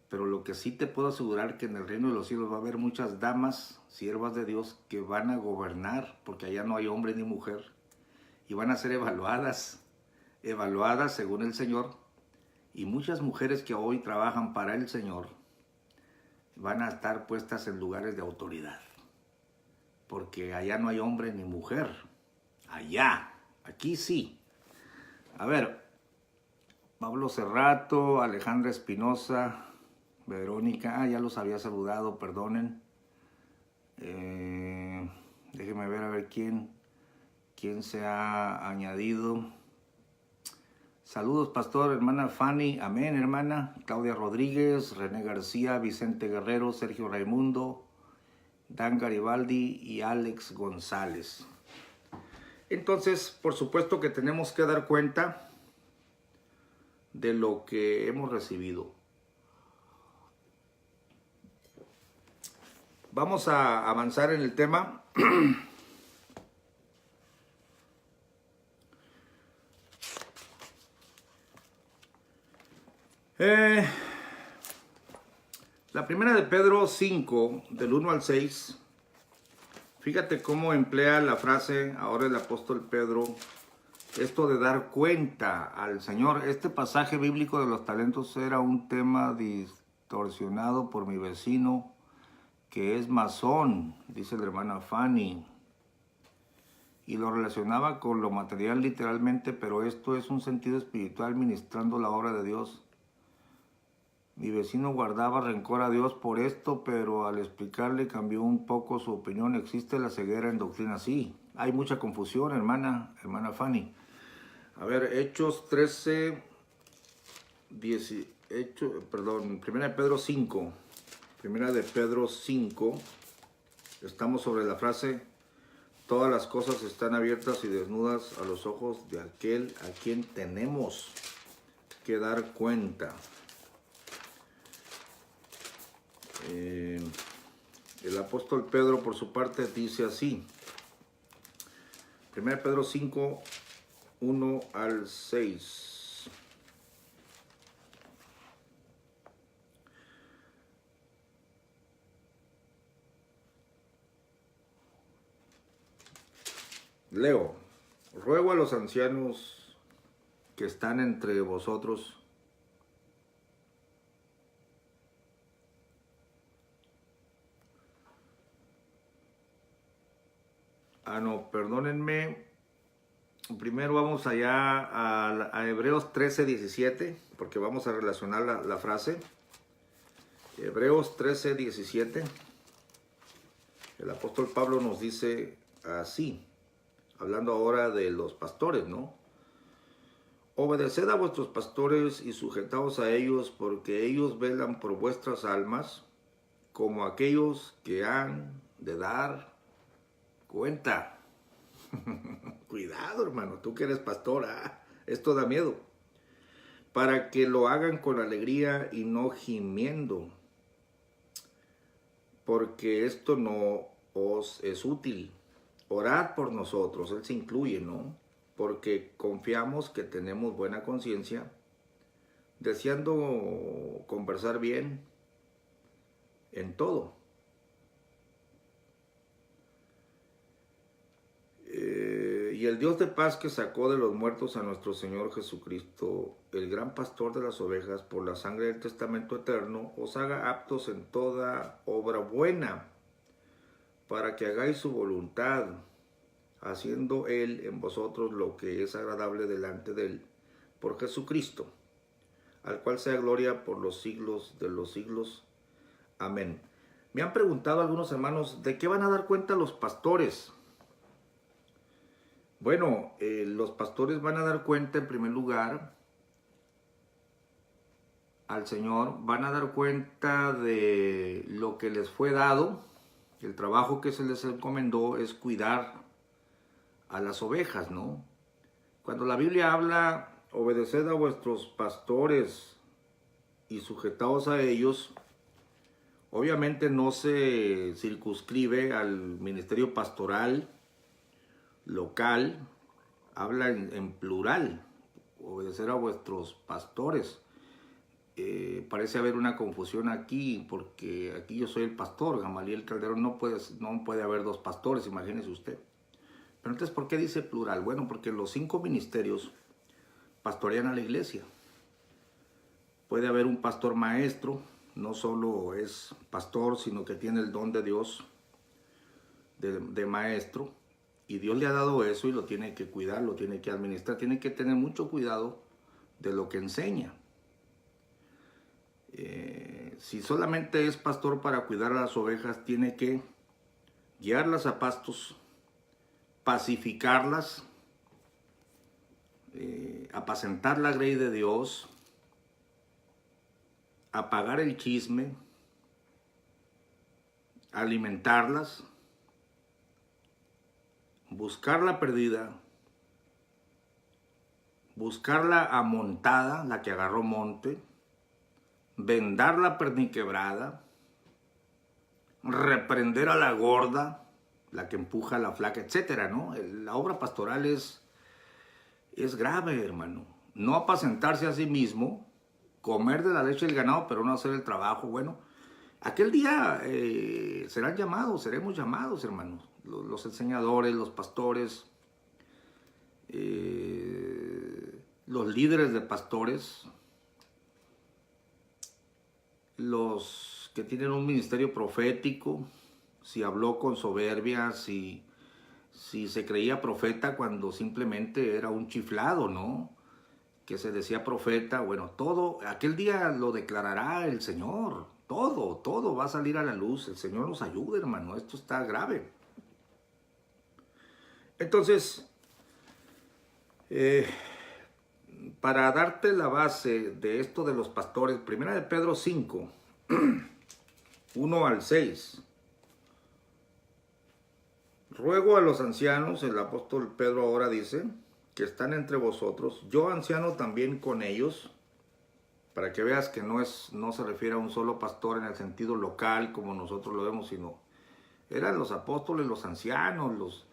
Pero lo que sí te puedo asegurar que en el reino de los cielos va a haber muchas damas, siervas de Dios, que van a gobernar, porque allá no hay hombre ni mujer, y van a ser evaluadas según el Señor. Y muchas mujeres que hoy trabajan para el Señor van a estar puestas en lugares de autoridad, porque allá no hay hombre ni mujer. Allá, aquí sí. A ver, Pablo Cerrato, Alejandra Espinosa, Verónica, ya los había saludado, perdonen. Déjenme ver a ver quién se ha añadido. Saludos, pastor, hermana Fanny, amén, hermana. Claudia Rodríguez, René García, Vicente Guerrero, Sergio Raimundo, Dan Garibaldi y Alex González. Entonces, por supuesto que tenemos que dar cuenta de lo que hemos recibido. Vamos a avanzar en el tema. La primera de Pedro 5, del 1 al 6. Fíjate cómo emplea la frase ahora el apóstol Pedro, esto de dar cuenta al Señor. Este pasaje bíblico de los talentos era un tema distorsionado por mi vecino, que es masón, dice la hermana Fanny, y lo relacionaba con lo material literalmente, pero esto es un sentido espiritual ministrando la obra de Dios. Mi vecino guardaba rencor a Dios por esto, pero al explicarle cambió un poco su opinión. ¿Existe la ceguera en doctrina? Sí, hay mucha confusión, hermana Fanny. A ver, Hechos 13, 18, perdón, Primera de Pedro 5. Primera de Pedro 5. Estamos sobre la frase: todas las cosas están abiertas y desnudas a los ojos de aquel a quien tenemos que dar cuenta. El apóstol Pedro, por su parte, dice así. 1 Pedro 5, 1 al 6. Leo: ruego a los ancianos que están entre vosotros perdónenme. Primero vamos allá a Hebreos 13, 17, porque vamos a relacionar la frase. Hebreos 13, 17. El apóstol Pablo nos dice así, hablando ahora de los pastores, ¿no? Obedeced a vuestros pastores y sujetaos a ellos, porque ellos velan por vuestras almas, como aquellos que han de dar cuenta. Cuidado, hermano, tú que eres pastor, esto da miedo. Para que lo hagan con alegría y no gimiendo, porque esto no os es útil. Orad por nosotros, él se incluye, ¿no? Porque confiamos que tenemos buena conciencia, deseando conversar bien en todo. Y el Dios de paz, que sacó de los muertos a nuestro Señor Jesucristo, el gran pastor de las ovejas, por la sangre del testamento eterno, os haga aptos en toda obra buena, para que hagáis su voluntad, haciendo Él en vosotros lo que es agradable delante de Él, por Jesucristo, al cual sea gloria por los siglos de los siglos. Amén. Me han preguntado algunos hermanos, ¿de qué van a dar cuenta los pastores? Bueno, los pastores van a dar cuenta, en primer lugar, al Señor, van a dar cuenta de lo que les fue dado. El trabajo que se les encomendó es cuidar a las ovejas, ¿no? Cuando la Biblia habla, obedeced a vuestros pastores y sujetaos a ellos, obviamente no se circunscribe al ministerio pastoral local, habla en plural: obedecer a vuestros pastores. Parece haber una confusión aquí, porque aquí yo soy el pastor, Gamaliel Calderón, no puede haber dos pastores, imagínese usted. Pero entonces, ¿por qué dice plural? Bueno, porque los 5 ministerios pastorean a la iglesia. Puede haber un pastor maestro, no solo es pastor, sino que tiene el don de Dios de maestro. Y Dios le ha dado eso y lo tiene que cuidar, lo tiene que administrar, tiene que tener mucho cuidado de lo que enseña. Si solamente es pastor para cuidar a las ovejas, tiene que guiarlas a pastos, pacificarlas, apacentar la grey de Dios, apagar el chisme, alimentarlas, buscar la perdida, buscar la amontada, la que agarró monte, vendar la perniquebrada, reprender a la gorda, la que empuja a la flaca, etcétera, ¿no? La obra pastoral es grave, hermano. No apacentarse a sí mismo, comer de la leche del ganado, pero no hacer el trabajo. Bueno, aquel día seremos llamados, hermanos. Los enseñadores, los pastores, los líderes de pastores, los que tienen un ministerio profético, si habló con soberbia, si se creía profeta cuando simplemente era un chiflado, ¿no? Que se decía profeta, bueno, todo, aquel día lo declarará el Señor, todo va a salir a la luz. El Señor nos ayude, hermano, esto está grave. Entonces, para darte la base de esto de los pastores, primera de Pedro 5, 1 al 6. Ruego a los ancianos, el apóstol Pedro ahora dice, que están entre vosotros, yo anciano también con ellos, para que veas que no se refiere a un solo pastor en el sentido local como nosotros lo vemos, sino eran los apóstoles, los ancianos,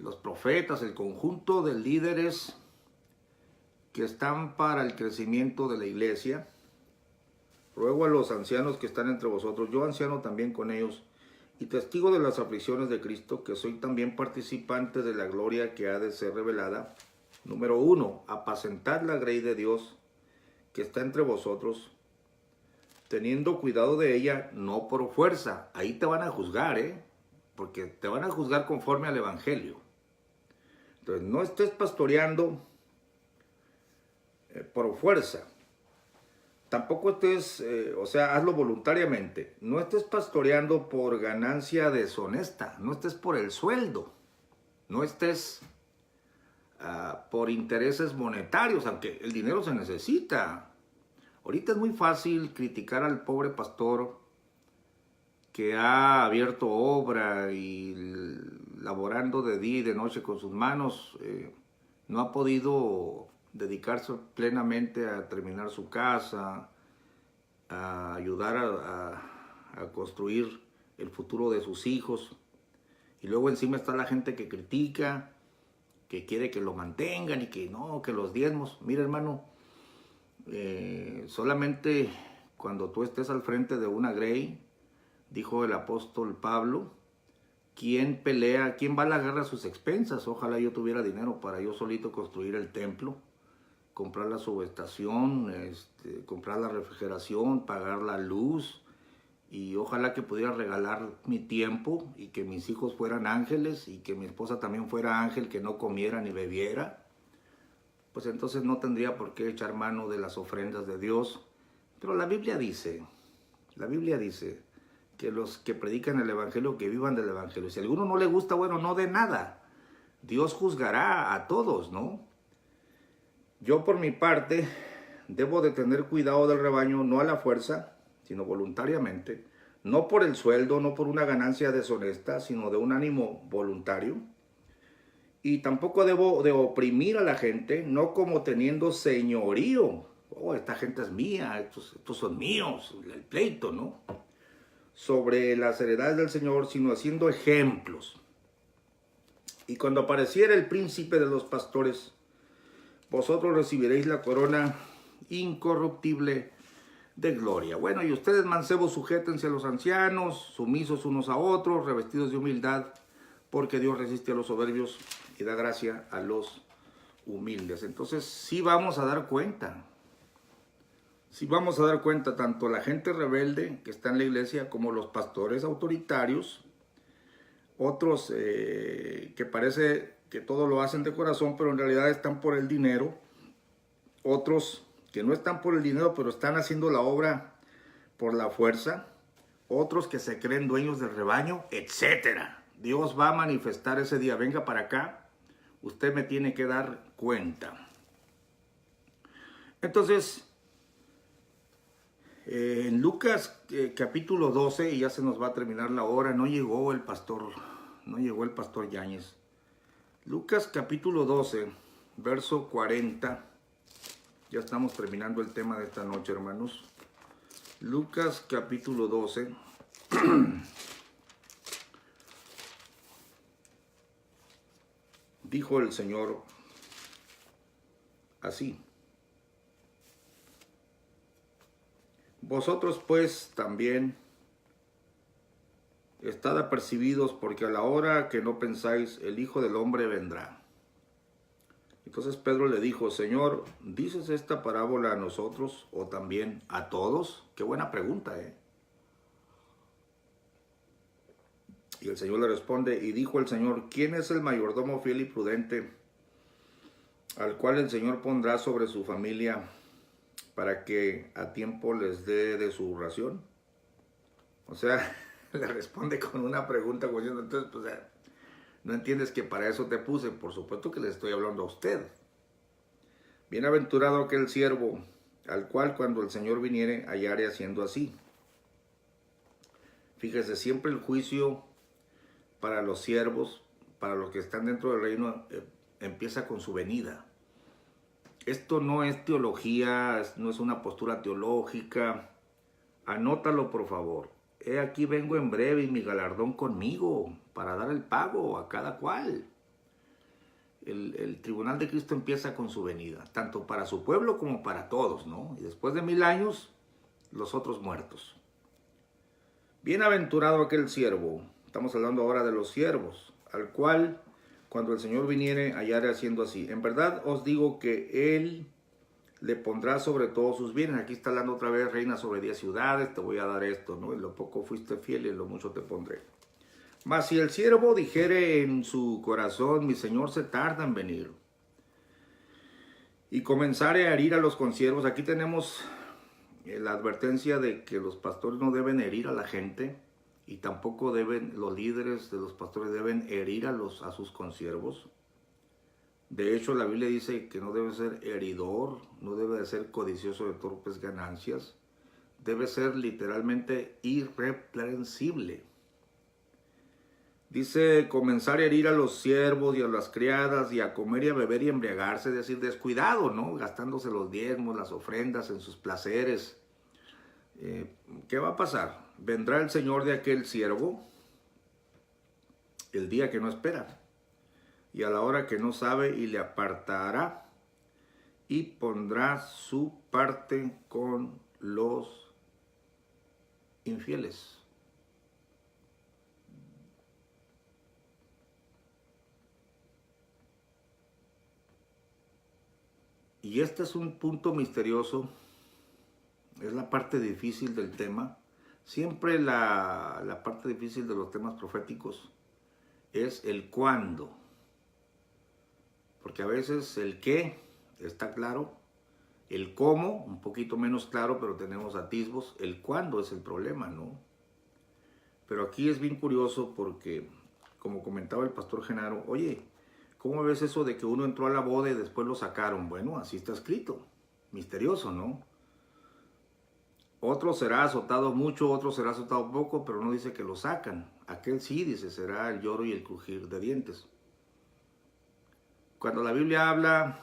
los profetas, el conjunto de líderes que están para el crecimiento de la iglesia. Ruego a los ancianos que están entre vosotros, yo anciano también con ellos, y testigo de las aflicciones de Cristo, que soy también participante de la gloria que ha de ser revelada. Número 1, apacentad la grey de Dios que está entre vosotros, teniendo cuidado de ella, no por fuerza. Ahí te van a juzgar, porque te van a juzgar conforme al evangelio. Entonces, no estés pastoreando por fuerza. Tampoco estés, hazlo voluntariamente. No estés pastoreando por ganancia deshonesta. No estés por el sueldo. No estés por intereses monetarios, aunque el dinero se necesita. Ahorita es muy fácil criticar al pobre pastor que ha abierto obra y laborando de día y de noche con sus manos, no ha podido dedicarse plenamente a terminar su casa, a ayudar a construir el futuro de sus hijos. Y luego encima está la gente que critica, que quiere que lo mantengan y que no, que los diezmos. Mira, hermano, solamente cuando tú estés al frente de una grey, dijo el apóstol Pablo, ¿quién pelea, quién va a la guerra a sus expensas? Ojalá yo tuviera dinero para yo solito construir el templo, comprar la subestación, comprar la refrigeración, pagar la luz, y ojalá que pudiera regalar mi tiempo y que mis hijos fueran ángeles y que mi esposa también fuera ángel, que no comiera ni bebiera. Pues entonces no tendría por qué echar mano de las ofrendas de Dios. Pero la Biblia dice que los que predican el evangelio, que vivan del evangelio. Si a alguno no le gusta, bueno, no de nada. Dios juzgará a todos, ¿no? Yo por mi parte debo de tener cuidado del rebaño, no a la fuerza, sino voluntariamente, no por el sueldo, no por una ganancia deshonesta, sino de un ánimo voluntario. Y tampoco debo de oprimir a la gente, no como teniendo señorío. Oh, esta gente es mía, estos son míos, el pleito, ¿no? Sobre las heredades del Señor, sino haciendo ejemplos. Y cuando apareciera el príncipe de los pastores, vosotros recibiréis la corona incorruptible de gloria. Bueno, y ustedes, mancebos, sujétense a los ancianos, sumisos unos a otros, revestidos de humildad, porque Dios resiste a los soberbios y da gracia a los humildes. Entonces, sí vamos a dar cuenta. Sí vamos a dar cuenta tanto la gente rebelde que está en la iglesia como los pastores autoritarios, otros que parece que todo lo hacen de corazón, pero en realidad están por el dinero, otros que no están por el dinero, pero están haciendo la obra por la fuerza, otros que se creen dueños del rebaño, etcétera. Dios va a manifestar ese día. Venga para acá, usted me tiene que dar cuenta. Entonces, en Lucas capítulo 12, y ya se nos va a terminar la hora, no llegó el pastor Yáñez. Lucas capítulo 12, verso 40. Ya estamos terminando el tema de esta noche, hermanos. Lucas capítulo 12. Dijo el Señor así: vosotros pues también estad apercibidos, porque a la hora que no pensáis, el Hijo del Hombre vendrá. Entonces Pedro le dijo: Señor, ¿dices esta parábola a nosotros o también a todos? Qué buena pregunta, Y el Señor le responde, y dijo el Señor: ¿quién es el mayordomo fiel y prudente, al cual el Señor pondrá sobre su familia para que a tiempo les dé de su ración? O sea, le responde con una pregunta, como diciendo, entonces, pues, no entiendes que para eso te puse. Por supuesto que le estoy hablando a usted. Bienaventurado aquel siervo, al cual cuando el Señor viniere hallare haciendo así. Fíjese, siempre el juicio para los siervos, para los que están dentro del reino, empieza con su venida. Esto no es teología, no es una postura teológica. Anótalo, por favor. He aquí vengo en breve y mi galardón conmigo para dar el pago a cada cual. El tribunal de Cristo empieza con su venida, tanto para su pueblo como para todos, ¿no? Y después de 1000 años, los otros muertos. Bienaventurado aquel siervo, estamos hablando ahora de los siervos, al cual cuando el Señor viniere hallare haciendo así. En verdad os digo que Él le pondrá sobre todos sus bienes. Aquí está hablando otra vez, reina sobre 10 ciudades, te voy a dar esto, ¿no? En lo poco fuiste fiel y en lo mucho te pondré. Mas si el siervo dijere en su corazón, mi Señor se tarda en venir, y comenzare a herir a los consiervos, aquí tenemos la advertencia de que los pastores no deben herir a la gente, y tampoco los líderes de los pastores deben herir a sus consiervos. De hecho, la Biblia dice que no debe ser heridor, no debe de ser codicioso de torpes ganancias, debe ser literalmente irreprensible. Dice, comenzar a herir a los siervos y a las criadas y a comer y a beber y embriagarse, es decir, descuidado, ¿no? Gastándose los diezmos, las ofrendas en sus placeres. ¿Qué va a pasar? Vendrá el Señor de aquel siervo el día que no espera y a la hora que no sabe, y le apartará y pondrá su parte con los infieles. Y este es un punto misterioso, es la parte difícil del tema. Siempre la parte difícil de los temas proféticos es el cuándo. Porque a veces el qué está claro, el cómo un poquito menos claro, pero tenemos atisbos. El cuándo es el problema, ¿no? Pero aquí es bien curioso porque, como comentaba el pastor Genaro, oye, ¿cómo ves eso de que uno entró a la boda y después lo sacaron? Bueno, así está escrito. Misterioso, ¿no? Otro será azotado mucho, otro será azotado poco, pero no dice que lo sacan. Aquel sí, dice, será el lloro y el crujir de dientes. Cuando la Biblia habla,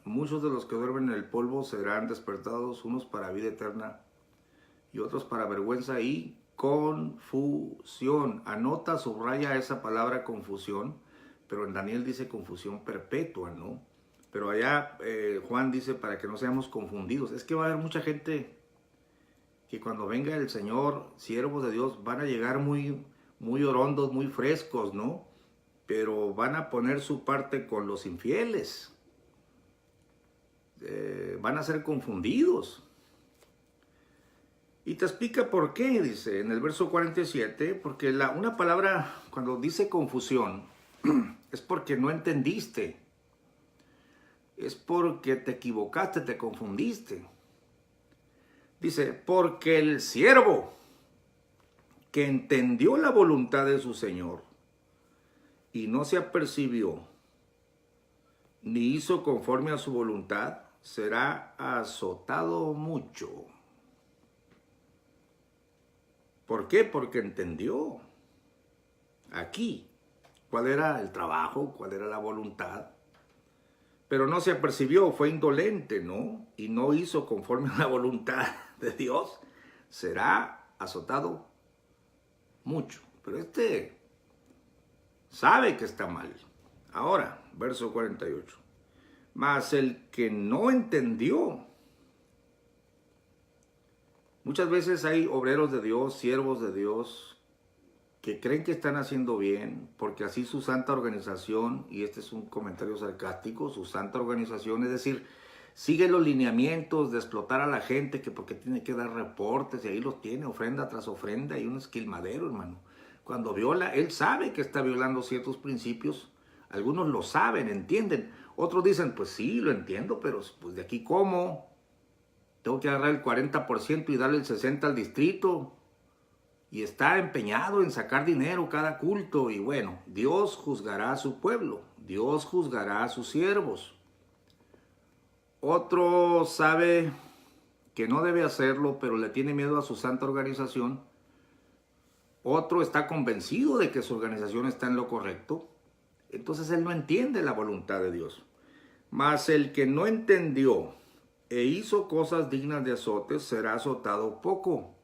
muchos de los que duermen en el polvo serán despertados, unos para vida eterna y otros para vergüenza y confusión. Anota, subraya esa palabra confusión, pero en Daniel dice confusión perpetua, ¿no? Pero allá Juan dice para que no seamos confundidos. Es que va a haber mucha gente que cuando venga el Señor, siervos de Dios, van a llegar muy orondos, muy frescos, ¿no? Pero van a poner su parte con los infieles. Van a ser confundidos. Y te explica por qué, dice en el verso 47, porque una palabra, cuando dice confusión, es porque no entendiste. Es porque te equivocaste, te confundiste. Dice, porque el siervo que entendió la voluntad de su Señor y no se apercibió, ni hizo conforme a su voluntad, será azotado mucho. ¿Por qué? Porque entendió aquí cuál era el trabajo, cuál era la voluntad, pero no se apercibió, fue indolente, ¿no? Y no hizo conforme a la voluntad de Dios, será azotado mucho. Pero sabe que está mal. Ahora, verso 48. Mas el que no entendió. Muchas veces hay obreros de Dios, siervos de Dios, que creen que están haciendo bien, porque así su santa organización, y este es un comentario sarcástico, su santa organización, es decir, sigue los lineamientos de explotar a la gente, que porque tiene que dar reportes, y ahí los tiene, ofrenda tras ofrenda, y un esquilmadero, hermano. Cuando viola, él sabe que está violando ciertos principios, algunos lo saben, entienden, otros dicen, pues sí, lo entiendo, pero pues de aquí ¿cómo? Tengo que agarrar el 40% y darle el 60% al distrito, y está empeñado en sacar dinero cada culto. Y bueno, Dios juzgará a su pueblo. Dios juzgará a sus siervos. Otro sabe que no debe hacerlo, pero le tiene miedo a su santa organización. Otro está convencido de que su organización está en lo correcto. Entonces él no entiende la voluntad de Dios. Mas el que no entendió e hizo cosas dignas de azotes será azotado poco.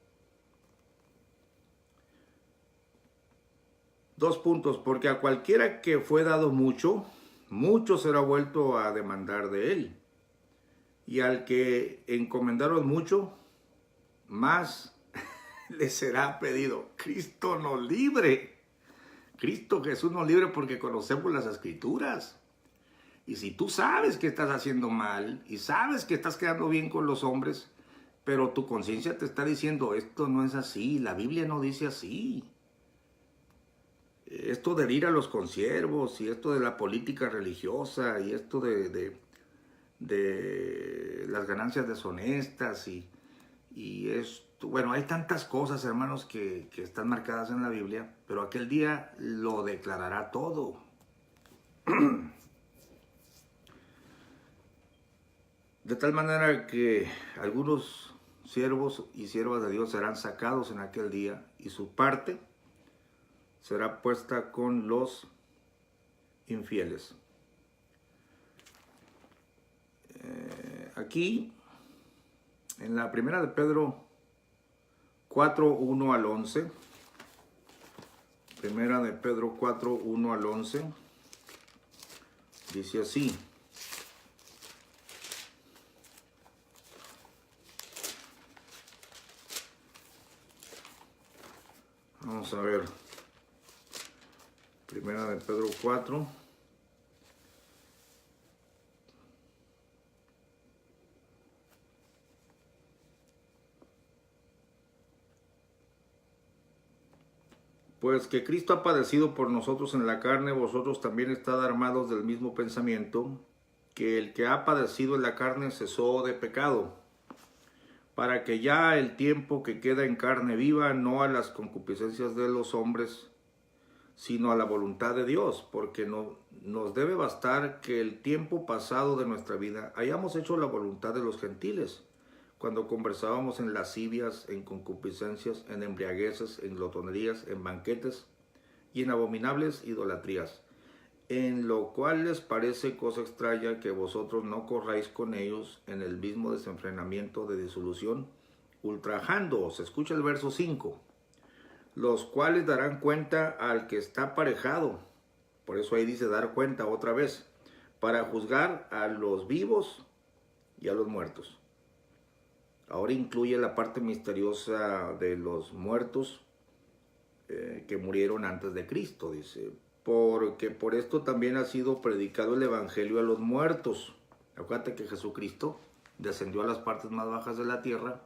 2 puntos, porque a cualquiera que fue dado mucho, mucho será vuelto a demandar de él. Y al que encomendaron mucho, más le será pedido. Cristo nos libre. Cristo Jesús nos libre porque conocemos las Escrituras. Y si tú sabes que estás haciendo mal y sabes que estás quedando bien con los hombres, pero tu conciencia te está diciendo, esto no es así, la Biblia no dice así. Esto de ir a los consiervos y esto de la política religiosa y esto de las ganancias deshonestas y esto, bueno, hay tantas cosas, hermanos, que están marcadas en la Biblia, pero aquel día lo declarará todo. De tal manera que algunos siervos y siervas de Dios serán sacados en aquel día y su parte será puesta con los infieles. Aquí, en la primera de Pedro 4, 1 al 11, primera de Pedro 4, 1 al 11, dice así. Vamos a ver. Primera de Pedro 4. Pues que Cristo ha padecido por nosotros en la carne, vosotros también estad armados del mismo pensamiento, que el que ha padecido en la carne cesó de pecado, para que ya el tiempo que queda en carne viva no a las concupiscencias de los hombres, sino a la voluntad de Dios, porque no, nos debe bastar que el tiempo pasado de nuestra vida hayamos hecho la voluntad de los gentiles, cuando conversábamos en lascivias, en concupiscencias, en embriagueces, en glotonerías, en banquetes y en abominables idolatrías, en lo cual les parece cosa extraña que vosotros no corráis con ellos en el mismo desenfrenamiento de disolución, ultrajándoos. Escucha el verso 5. Los cuales darán cuenta al que está aparejado. Por eso ahí dice dar cuenta otra vez, para juzgar a los vivos y a los muertos. Ahora incluye la parte misteriosa de los muertos que murieron antes de Cristo, dice. Porque por esto también ha sido predicado el evangelio a los muertos. Acuérdate que Jesucristo descendió a las partes más bajas de la tierra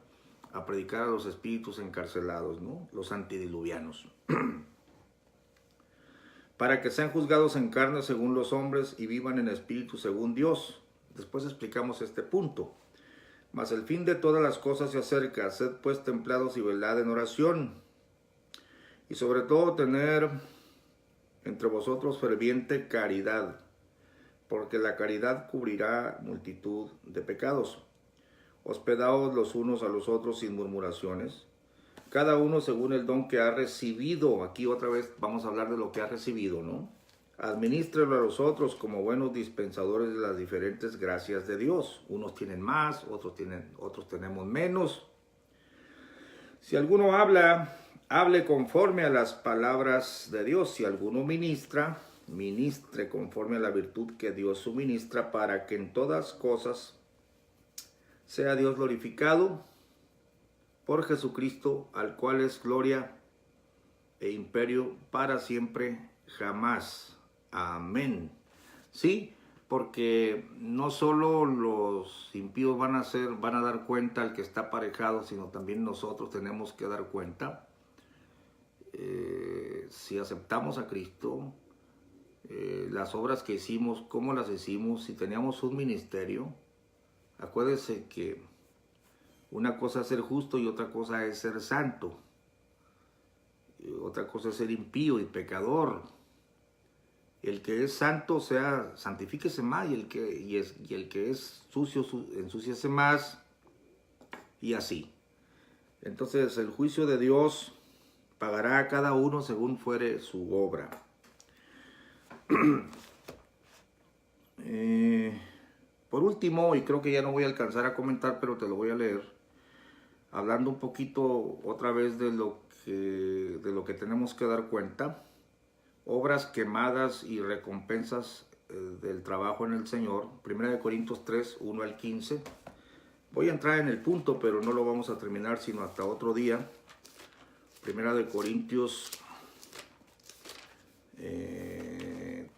a predicar a los espíritus encarcelados, ¿no? Los antidiluvianos. Para que sean juzgados en carne según los hombres y vivan en espíritu según Dios. Después explicamos este punto. Mas el fin de todas las cosas se acerca, sed pues templados y velad en oración. Y sobre todo tener entre vosotros ferviente caridad, porque la caridad cubrirá multitud de pecados. Hospedaos los unos a los otros sin murmuraciones, cada uno según el don que ha recibido. Aquí otra vez vamos a hablar de lo que ha recibido, ¿no? Administrelo a los otros como buenos dispensadores de las diferentes gracias de Dios. Unos tienen más, otros tenemos menos. Si alguno habla, hable conforme a las palabras de Dios. Si alguno ministra, ministre conforme a la virtud que Dios suministra, para que en todas cosas sea Dios glorificado por Jesucristo, al cual es gloria e imperio para siempre, jamás. Amén. Sí, porque no solo los impíos van a dar cuenta al que está aparejado, sino también nosotros tenemos que dar cuenta. Si aceptamos a Cristo, las obras que hicimos, cómo las hicimos, si teníamos un ministerio. Acuérdense que una cosa es ser justo y otra cosa es ser santo. Otra cosa es ser impío y pecador. El que es santo, sea, santifíquese más, y el que es sucio, ensúciese más, y así. Entonces el juicio de Dios pagará a cada uno según fuere su obra. Por último, y creo que ya no voy a alcanzar a comentar, pero te lo voy a leer, hablando un poquito otra vez de lo que tenemos que dar cuenta, obras quemadas y recompensas del trabajo en el Señor. 1 Corintios 3, 1 al 15. Voy a entrar en el punto, pero no lo vamos a terminar sino hasta otro día. 1 Corintios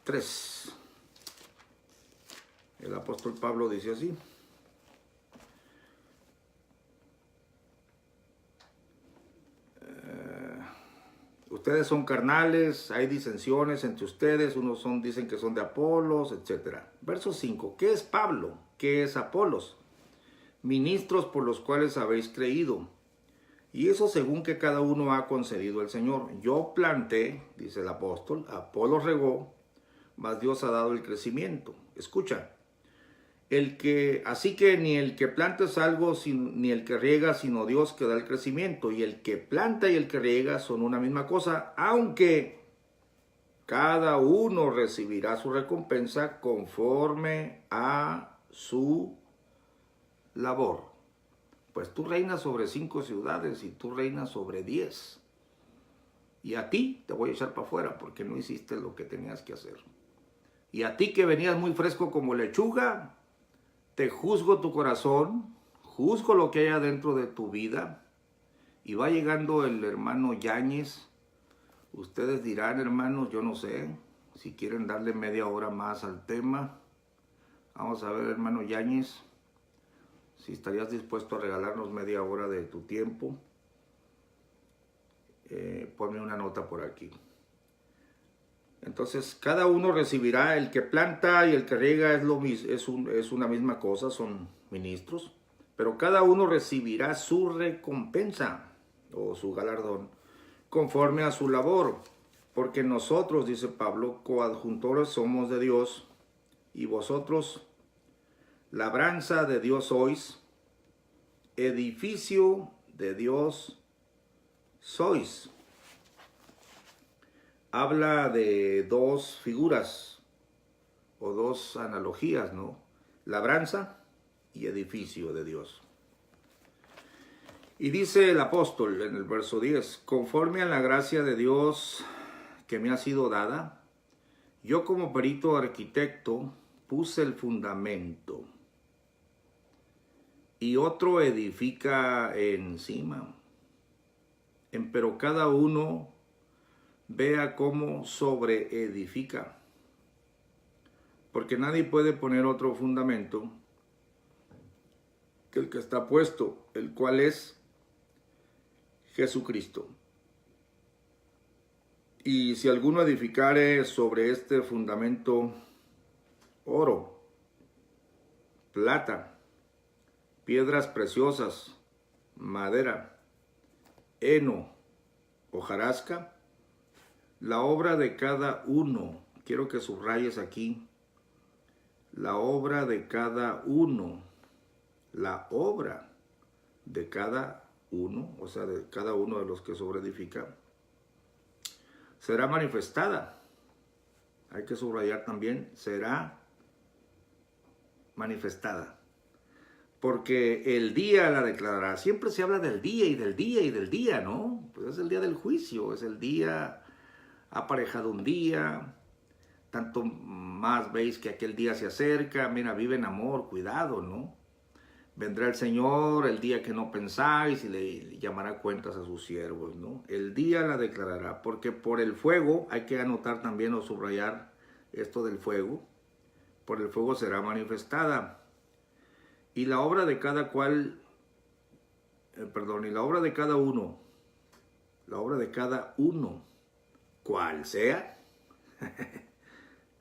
3. El apóstol Pablo dice así: ustedes son carnales, hay disensiones entre ustedes, unos dicen que son de Apolos, etc. Verso 5. ¿Qué es Pablo? ¿Qué es Apolos? Ministros por los cuales habéis creído, y eso según que cada uno ha concedido el Señor. Yo planté, dice el apóstol, Apolos regó, mas Dios ha dado el crecimiento. Escucha, así que ni el que planta es algo, ni el que riega, sino Dios que da el crecimiento. Y el que planta y el que riega son una misma cosa, aunque cada uno recibirá su recompensa conforme a su labor. Pues tú reinas sobre 5 ciudades y tú reinas sobre 10. Y a ti te voy a echar para afuera porque no hiciste lo que tenías que hacer. Y a ti que venías muy fresco como lechuga, te juzgo tu corazón, juzgo lo que hay adentro de tu vida. Y va llegando el hermano Yáñez. Ustedes dirán, hermanos, yo no sé, si quieren darle media hora más al tema. Vamos a ver, hermano Yáñez, si estarías dispuesto a regalarnos media hora de tu tiempo. Ponme una nota por aquí. Entonces, cada uno recibirá, el que planta y el que riega es una misma cosa, son ministros, pero cada uno recibirá su recompensa o su galardón conforme a su labor, porque nosotros, dice Pablo, coadjuntores somos de Dios, y vosotros labranza de Dios sois, edificio de Dios sois. Habla de dos figuras o dos analogías, ¿no? Labranza y edificio de Dios. Y dice el apóstol en el verso 10, conforme a la gracia de Dios que me ha sido dada, yo como perito arquitecto puse el fundamento y otro edifica encima. Pero cada uno vea cómo sobreedifica, porque nadie puede poner otro fundamento que el que está puesto, el cual es Jesucristo. Y si alguno edificare sobre este fundamento oro, plata, piedras preciosas, madera, heno, hojarasca, la obra de cada uno, quiero que subrayes aquí, la obra de cada uno, la obra de cada uno, o sea, de cada uno de los que sobreedifican, será manifestada. Hay que subrayar también, será manifestada. Porque el día la declarará. Siempre se habla del día y del día y del día, ¿no? Pues es el día del juicio, es el día aparejado un día, tanto más veis que aquel día se acerca. Mira, vive en amor, cuidado, ¿no? Vendrá el Señor el día que no pensáis y le llamará cuentas a sus siervos, ¿no? El día la declarará, porque por el fuego, hay que anotar también o subrayar esto del fuego, por el fuego será manifestada. Y la obra de cada cual, y la obra de cada uno, cual sea,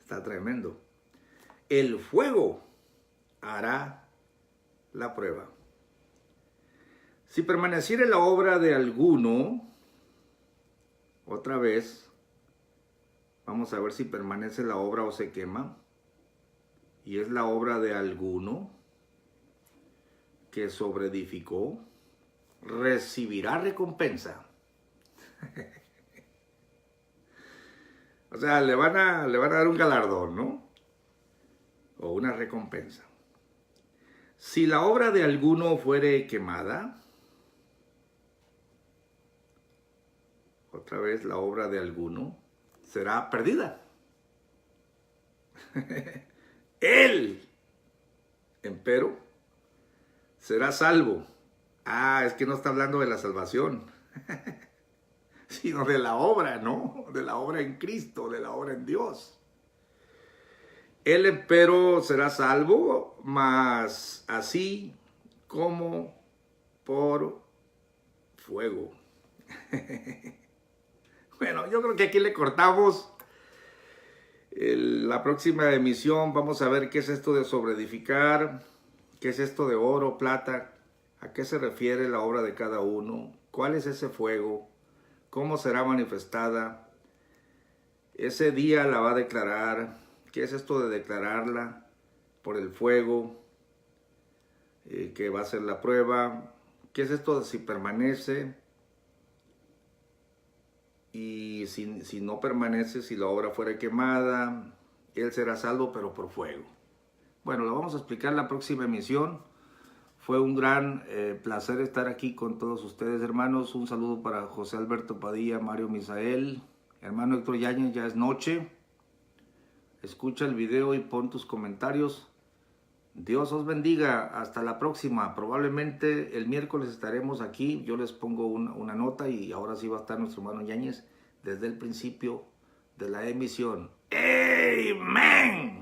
está tremendo, el fuego hará la prueba. Si permaneciere la obra de alguno, otra vez, Vamos a ver si permanece la obra o se quema. Y es la obra de alguno que sobreedificó, recibirá recompensa. O sea, le van a dar un galardón, ¿no? O una recompensa. Si la obra de alguno fuere quemada, otra vez la obra de alguno será perdida. Él, empero, será salvo. Ah, es que no está hablando de la salvación, sino de la obra, ¿no? De la obra en Cristo, de la obra en Dios. Él, empero, será salvo, mas así como por fuego. Bueno, yo creo que aquí le cortamos. La próxima emisión vamos a ver qué es esto de sobreedificar, qué es esto de oro, plata, a qué se refiere la obra de cada uno, cuál es ese fuego, cómo será manifestada, ese día la va a declarar, qué es esto de declararla por el fuego, que va a ser la prueba, qué es esto de si permanece y si no permanece, si la obra fuera quemada, él será salvo pero por fuego. Bueno, lo vamos a explicar en la próxima emisión. Fue un gran placer estar aquí con todos ustedes, hermanos. Un saludo para José Alberto Padilla, Mario Misael, hermano Héctor Yáñez, ya es noche. Escucha el video y pon tus comentarios. Dios os bendiga. Hasta la próxima. Probablemente el miércoles estaremos aquí. Yo les pongo una nota y ahora sí va a estar nuestro hermano Yáñez desde el principio de la emisión. ¡Amén!